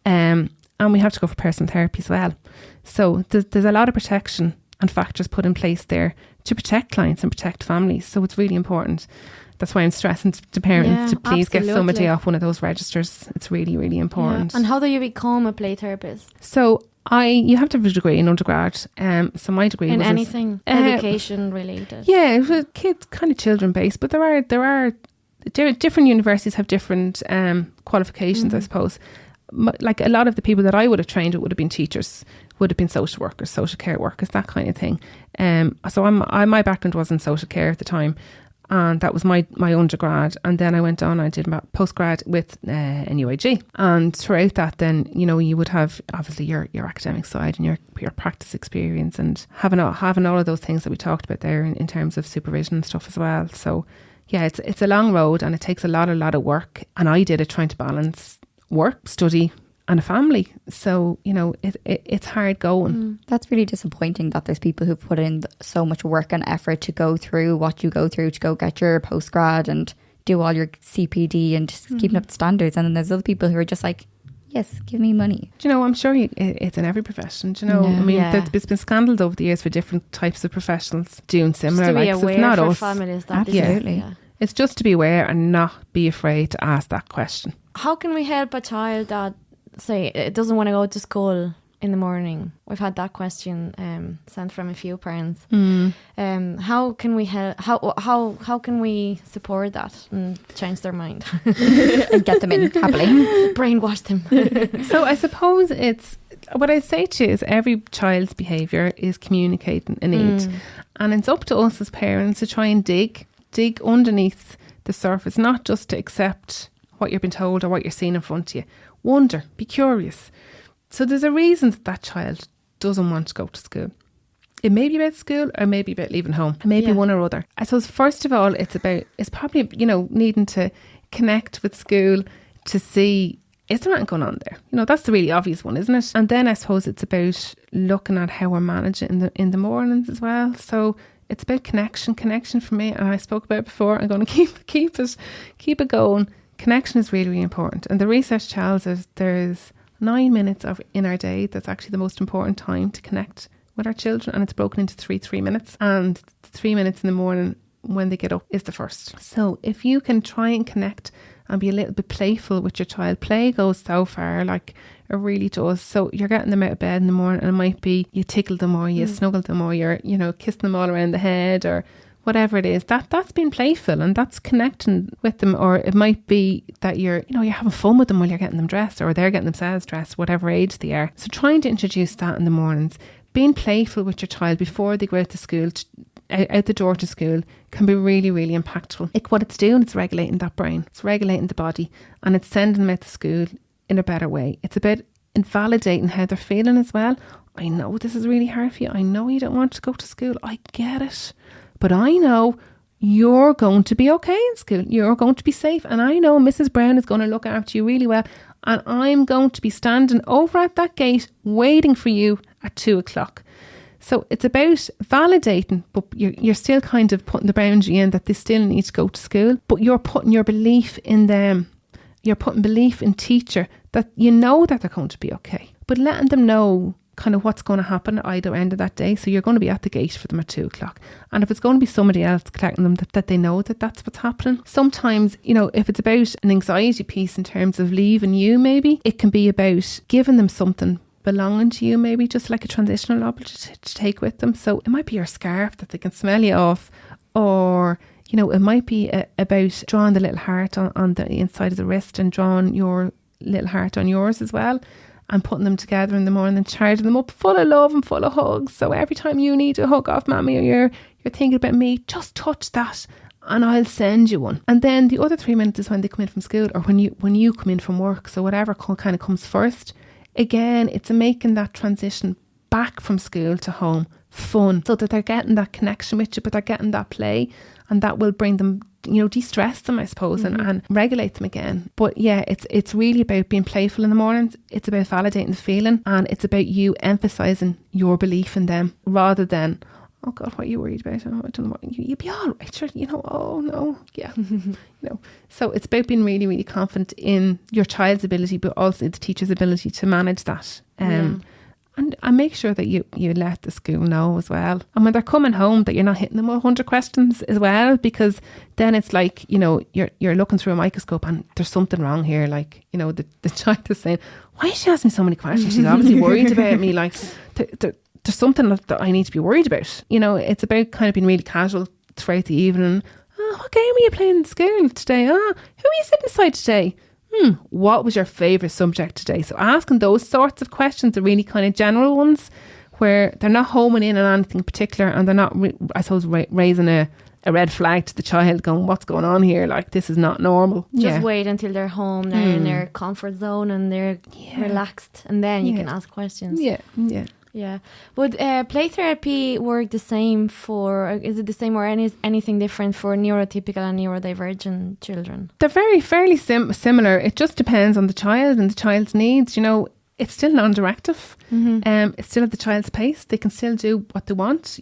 B: And we have to go for personal therapy as well. So there's a lot of protection and factors put in place there to protect clients and protect families. So it's really important. That's why I'm stressing to parents to please get somebody off one of those registers. It's really, really important.
A: Yeah. And how do you become a play therapist?
B: So you have to have a degree in undergrad. So my degree
A: was in anything education related. Yeah, it was
B: kids, kind of children based, but there are different universities have different qualifications, I suppose. Like a lot of the people that I would have trained would have been teachers, would have been social workers, social care workers, that kind of thing. So my background was in social care at the time, and that was my undergrad. And then I went on, I did my postgrad with NUIG. And throughout that then, you know, you would have obviously your academic side and your practice experience, and having all of those things that we talked about there in terms of supervision and stuff as well. So yeah, it's a long road, and it takes a lot of work. And I did it trying to balance work, study and a family. So, you know, it's hard going.
C: That's really disappointing that there's people who put in so much work and effort to go through what you go through to go get your postgrad and do all your CPD and just keeping up the standards. And then there's other people who are just like, yes, give me money.
B: Do you know, I'm sure it's in every profession. Do you know, I mean, there's been scandals over the years for different types of professionals doing similar.
A: Just to be aware, it's not for us. Families.
C: Absolutely.
A: Yeah.
B: It's just to be aware and not be afraid to ask that question.
A: How can we help a child that, say, it doesn't want to go to school in the morning? We've had that question sent from a few parents. How can we help? How can we support that and change their mind
C: and get them in happily,
A: brainwash them?
B: So I suppose it's what I say to you is every child's behaviour is communicating a need, and it's up to us as parents to try and dig underneath the surface, not just to accept what you're being told or what you're seeing in front of you. Wonder, be curious. So there's a reason that child doesn't want to go to school. It may be about school, or maybe about leaving home. It may be one or other. I suppose first of all, it's probably, you know, needing to connect with school to see, is there anything going on there? You know, that's the really obvious one, isn't it? And then I suppose it's about looking at how we're managing in the mornings as well. So it's about connection for me. And I spoke about it before. I'm going to keep it going. Connection is really, really important. And the research tells us there's 9 minutes in our day that's actually the most important time to connect with our children, and it's broken into 3 minutes. And 3 minutes in the morning when they get up is the first. So if you can try and connect and be a little bit playful with your child, play goes so far, like it really does. So you're getting them out of bed in the morning, and it might be you tickle them or you snuggle them or you're, you know, kissing them all around the head or whatever it is, that's being playful and that's connecting with them. Or it might be that you're having fun with them while you're getting them dressed, or they're getting themselves dressed, whatever age they are. So trying to introduce that in the mornings, being playful with your child before they go out to school, out the door to school, can be really, really impactful. What it's doing, it's regulating that brain, it's regulating the body, and it's sending them out to school in a better way. It's about invalidating how they're feeling as well. I know this is really hard for you. I know you don't want to go to school. I get it. But I know you're going to be okay in school. You're going to be safe. And I know Mrs. Brown is going to look after you really well. And I'm going to be standing over at that gate waiting for you at 2:00. So it's about validating, but you're still kind of putting the boundary in that they still need to go to school. But you're putting your belief in them. You're putting belief in teacher that you know that they're going to be okay. But letting them know kind of what's going to happen at either end of that day. So you're going to be at the gate for them at 2:00. And if it's going to be somebody else collecting them, that they know that that's what's happening. Sometimes, you know, if it's about an anxiety piece in terms of leaving you, maybe it can be about giving them something belonging to you, maybe just like a transitional object to take with them. So it might be your scarf that they can smell you off, or, you know, it might be about drawing the little heart on the inside of the wrist and drawing your little heart on yours as well, and putting them together in the morning and charging them up full of love and full of hugs. So every time you need a hug off mommy, or you're thinking about me, just touch that and I'll send you one. And then the other 3 minutes is when they come in from school, or when you come in from work. So whatever kind of comes first, again, it's making that transition back from school to home fun, so that they're getting that connection with you, but they're getting that play, and that will bring them, de-stress them, I suppose, and regulate them again. But yeah, it's really about being playful in the mornings. It's about validating the feeling, and it's about you emphasising your belief in them, rather than, oh God, what are you worried about? Oh, I don't know what, you'll be all right, sure, oh no, yeah. So it's about being really, really confident in your child's ability, but also the teacher's ability to manage that. And make sure that you let the school know as well. And when they're coming home, that you're not hitting them with 100 questions as well, because then it's like, you're looking through a microscope and there's something wrong here. Like, the child is saying, why is she asking me so many questions? She's obviously worried about me. Like, there's something that I need to be worried about. It's about kind of being really casual throughout the evening. Oh, what game are you playing in school today? Oh, who are you sitting beside today? What was your favourite subject today? So asking those sorts of questions, the really kind of general ones, where they're not homing in on anything particular, and they're not, raising a red flag to the child, going, what's going on here? Like, this is not normal.
A: Just wait until they're home, they're in their comfort zone, and they're relaxed, and then you can ask questions. Yeah. Would play therapy work the same is it the same or anything different for neurotypical and neurodivergent children?
B: They're fairly similar. It just depends on the child and the child's needs. It's still non-directive. It's still at the child's pace. They can still do what they want,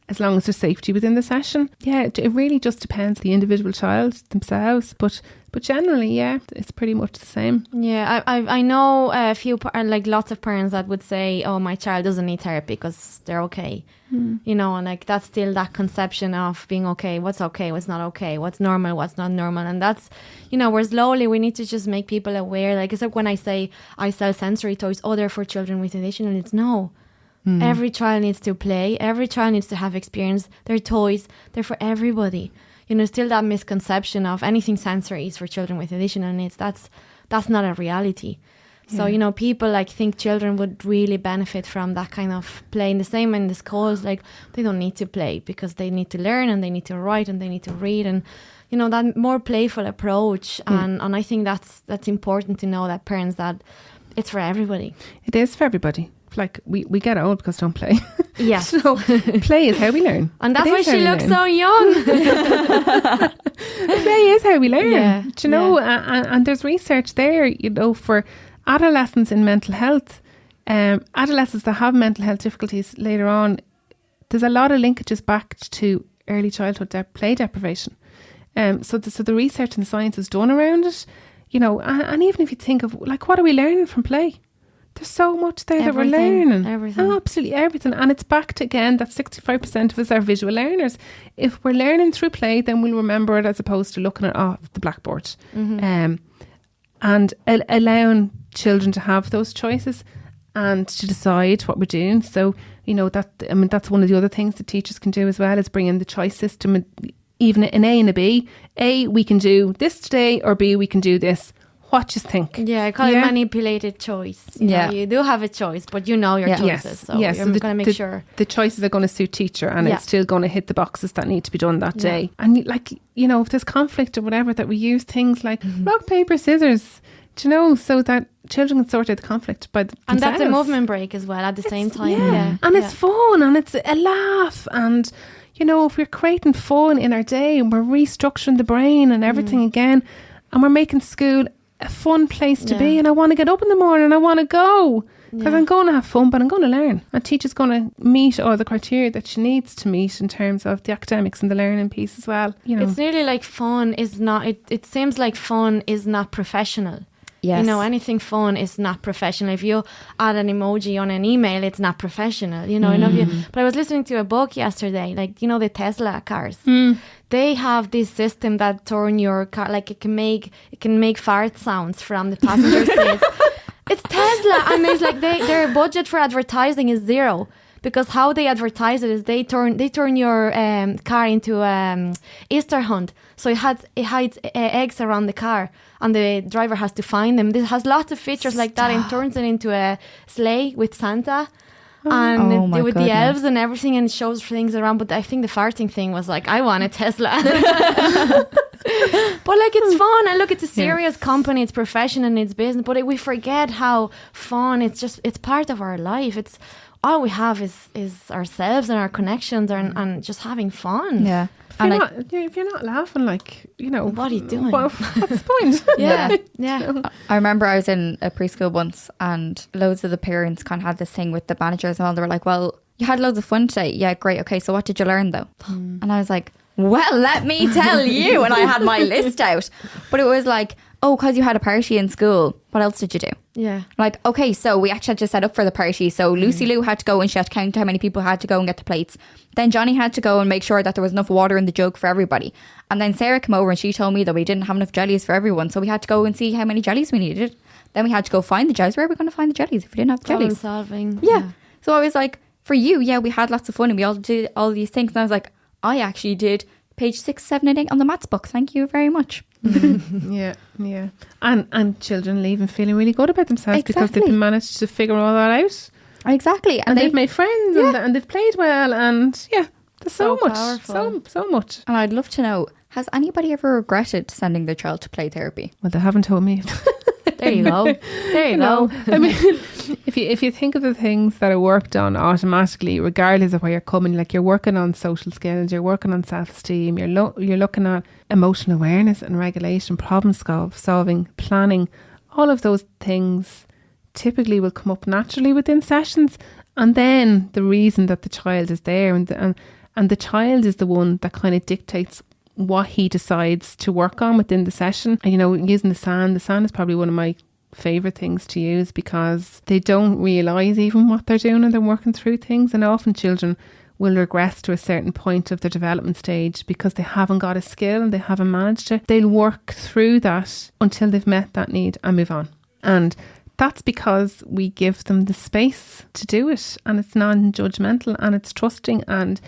B: as long as there's safety within the session. Yeah, it really just depends on the individual child themselves. But generally, yeah, it's pretty much the same.
A: Yeah, I know a few, lots of parents that would say, oh, my child doesn't need therapy because they're okay. And like that's still that conception of being okay, what's not okay, what's normal, what's not normal. And that's, where slowly we need to just make people aware. Like, it's like when I say I sell sensory toys, they're for children with addiction, and it's no. Every child needs to play. Every child needs to have experience. They're toys. They're for everybody. Still that misconception of anything sensory is for children with additional needs. That's not a reality. So, people think children would really benefit from that kind of play. In the same in the schools, they don't need to play because they need to learn and they need to write and they need to read, and that more playful approach. And I think that's important to know, that parents, that it's for everybody.
B: It is for everybody. Like, we get old because don't play.
A: Yes.
B: So play is how we learn.
A: And that's why she looks so young.
B: Play is how we learn. Yeah. And there's research there, for adolescents in mental health, adolescents that have mental health difficulties later on, there's a lot of linkages back to early childhood play deprivation. So the research and the science is done around it, and even if you think of, what are we learning from play? There's so much there that we're learning.
A: Everything.
B: Oh, absolutely everything. And it's back to, again, that 65% of us are visual learners. If we're learning through play, then we'll remember it, as opposed to looking at the blackboard. And allowing children to have those choices and to decide what we're doing. So, that's one of the other things that teachers can do as well, is bring in the choice system, even an A and a B. A, we can do this today, or B, we can do this. What do you think?
A: Yeah, I call it manipulated choice. You do have a choice, but your choices. So you're going to make sure
B: the choices are going to suit teacher, and it's still going to hit the boxes that need to be done that day. And if there's conflict or whatever, that we use things like rock, paper, scissors, so that children can sort out the conflict by themselves.
A: And that's a movement break as well at the same time.
B: And it's fun, and it's a laugh, and if we're creating fun in our day, and we're restructuring the brain and everything again, and we're making school a fun place to be, and I want to get up in the morning and I want to go because I'm going to have fun, but I'm going to learn. And teacher's going to meet all the criteria that she needs to meet in terms of the academics and the learning piece as well.
A: It's nearly like fun is not, it seems like fun is not professional.
C: Yes.
A: Anything fun is not professional. If you add an emoji on an email, it's not professional. But I was listening to a book yesterday, the Tesla cars. They have this system that turn your car, it can make fart sounds from the passenger seats. It's Tesla, and it's their budget for advertising is zero. Because how they advertise it is they turn your car into Easter hunt. So it hides eggs around the car, and the driver has to find them. This has lots of features like that, and turns it into a sleigh with Santa. And with the elves and everything, and it shows things around. But I think the farting thing was I want a Tesla. But like, it's fun, and look, it's a serious company, it's profession and it's business, but we forget how fun it's part of our life. It's all we have is ourselves and our connections and just having fun.
C: Yeah.
B: If you're not laughing, like, you know,
A: what are you doing?
B: What's the point?
A: Yeah.
C: I remember I was in a preschool once, and loads of the parents kind of had this thing with the managers and all. They were like, well, you had loads of fun today. Yeah, great. Okay, so what did you learn though? And I was like, well, let me tell you. And I had my list out. But it was like, oh, because you had a party in school, what else did you do?
A: Yeah.
C: Like, okay, so we actually had to set up for the party. So Lucy Lou had to go and she had to count how many people had to go and get the plates. Then Johnny had to go and make sure that there was enough water in the jug for everybody. And then Sarah came over and she told me that we didn't have enough jellies for everyone. So we had to go and see how many jellies we needed. Then we had to go find the jellies. Where are we going to find the jellies if we didn't have the jellies?
A: Problem solving.
C: Yeah. So I was like, for you, yeah, we had lots of fun and we all did all these things. And I was like, I actually did page 6, 7 and 8 on the maths book. Thank you very much.
B: Yeah. And children leaving feeling really good about themselves because they've managed to figure all that out.
C: Exactly.
B: And they've made friends and they've played well, and there's so much
A: powerful.
B: so much.
C: And I'd love to know, has anybody ever regretted sending their child to play therapy?
B: Well, they haven't told me.
A: There you go. There you go.
B: I mean, if you think of the things that are worked on automatically, regardless of where you're coming, like you're working on social skills, you're working on self-esteem, you're looking at emotional awareness and regulation, problem solving, planning, all of those things typically will come up naturally within sessions. And then the reason that the child is there and the child is the one that kind of dictates what he decides to work on within the session. And, you know, using the sand is probably one of my favourite things to use because they don't realise even what they're doing and they're working through things. And often children will regress to a certain point of their development stage because they haven't got a skill and they haven't managed it. They'll work through that until they've met that need and move on. And that's because we give them the space to do it, and it's non-judgmental and it's trusting, and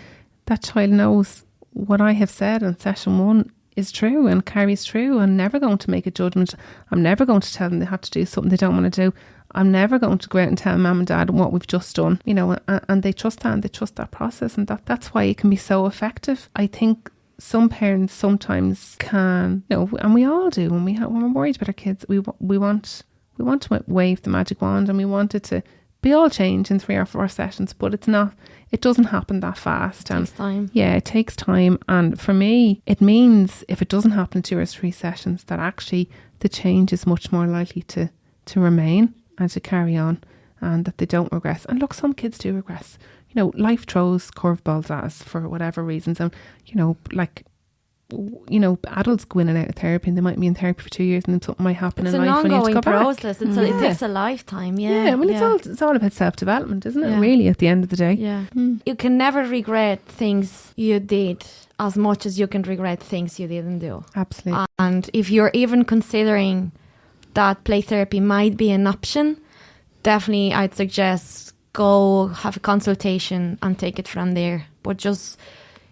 B: that child knows what I have said in session 1 is true and carries through. I'm never going to make a judgment. I'm never going to tell them they have to do something they don't want to do. I'm never going to go out and tell mum and dad what we've just done, you know, and they trust that and they trust that process, and that's why it can be so effective. I think some parents sometimes can, you know, and we all do when we're worried about our kids, we want to wave the magic wand and we want it to be all change in 3 or 4 sessions, but it's not. It doesn't happen that fast.
A: It takes time.
B: Yeah, it takes time. And for me, it means if it doesn't happen in 2 or 3 sessions, that actually the change is much more likely to remain and to carry on, and that they don't regress. And look, some kids do regress. You know, life throws curveballs at us for whatever reasons. And, you know, like, you know, adults go in and out of therapy and they might be in therapy for 2 years and then something might happen in life and you have to go back.
A: It's an ongoing process. It takes a lifetime.
B: I mean, it's all about self-development, isn't it? Really, at the end of the day.
A: Yeah. You can never regret things you did as much as you can regret things you didn't do.
B: Absolutely.
A: And if you're even considering that play therapy might be an option, definitely I'd suggest go have a consultation and take it from there. But just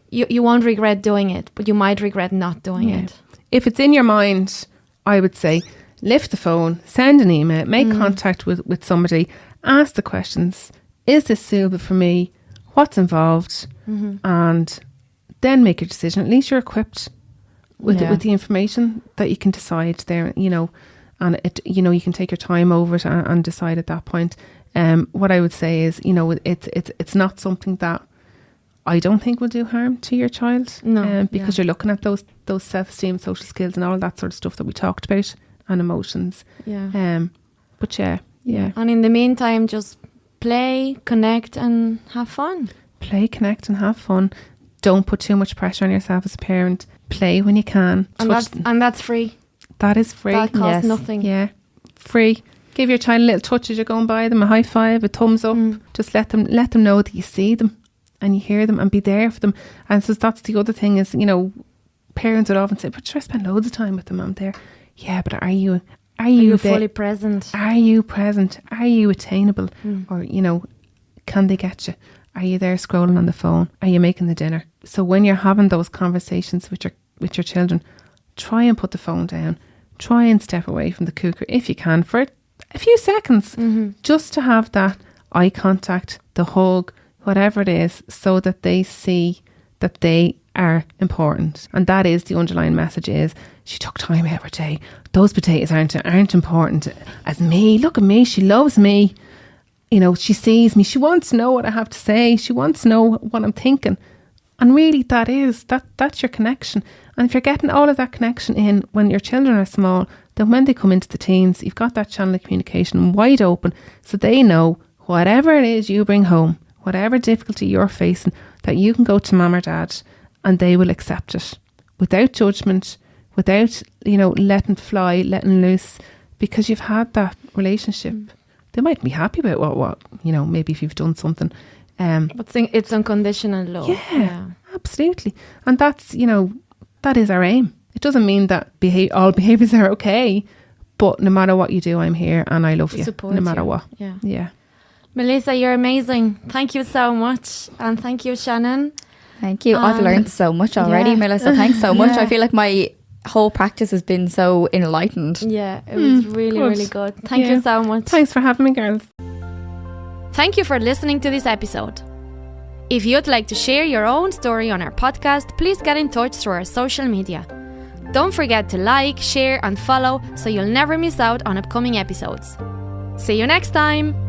A: you won't regret doing it, but you might regret not doing it.
B: If it's in your mind, I would say lift the phone, send an email, make contact with somebody, ask the questions. Is this suitable for me? What's involved? And then make your decision. At least you're equipped with the information that you can decide there, you know, and you can take your time over it and decide at that point. What I would say is, you know, it's not something that I don't think will do harm to your child.
A: No,
B: because you're looking at those self-esteem, social skills and all that sort of stuff that we talked about, and emotions. But yeah.
A: And in the meantime, just play, connect and have fun.
B: Play, connect and have fun. Don't put too much pressure on yourself as a parent. Play when you can.
A: And that's free.
B: That is free.
A: That costs nothing.
B: Yeah, free. Give your child a little touch as you're going by them, a high five, a thumbs up. Just let them know that you see them and you hear them and be there for them. And so that's the other thing is, you know, parents would often say, but I spend loads of time with them, I'm there. Yeah, but are you
A: fully present?
B: Are you present? Are you attainable? Or, you know, can they get you? Are you there scrolling on the phone? Are you making the dinner? So when you're having those conversations with your children, try and put the phone down. Try and step away from the cooker if you can for a few seconds, just to have that eye contact, the hug, whatever it is, so that they see that they are important. And that is the underlying message is, she took time out of her day. Those potatoes aren't important as me. Look at me. She loves me. You know, she sees me. She wants to know what I have to say. She wants to know what I'm thinking. And really that's your connection. And if you're getting all of that connection in when your children are small, then when they come into the teens, you've got that channel of communication wide open, so they know whatever it is you bring home, whatever difficulty you're facing, that you can go to mum or dad and they will accept it without judgment, without, letting loose, because you've had that relationship. They might be happy about what maybe if you've done something.
A: But it's unconditional love.
B: Yeah, absolutely. And that's, that is our aim. It doesn't mean that all behaviours are okay, but no matter what you do, I'm here and I love you, no matter what. Yeah.
A: Melissa, you're amazing. Thank you so much. And thank you, Shannon.
C: Thank you. I've learned so much already, Melissa. Thanks so much.
A: Yeah.
C: I feel like my whole practice has been so enlightened.
A: Yeah, it was really,
B: good.
A: really good. Thank you so much.
B: Thanks for having me, girls.
A: Thank you for listening to this episode. If you'd like to share your own story on our podcast, please get in touch through our social media. Don't forget to like, share and follow so you'll never miss out on upcoming episodes. See you next time!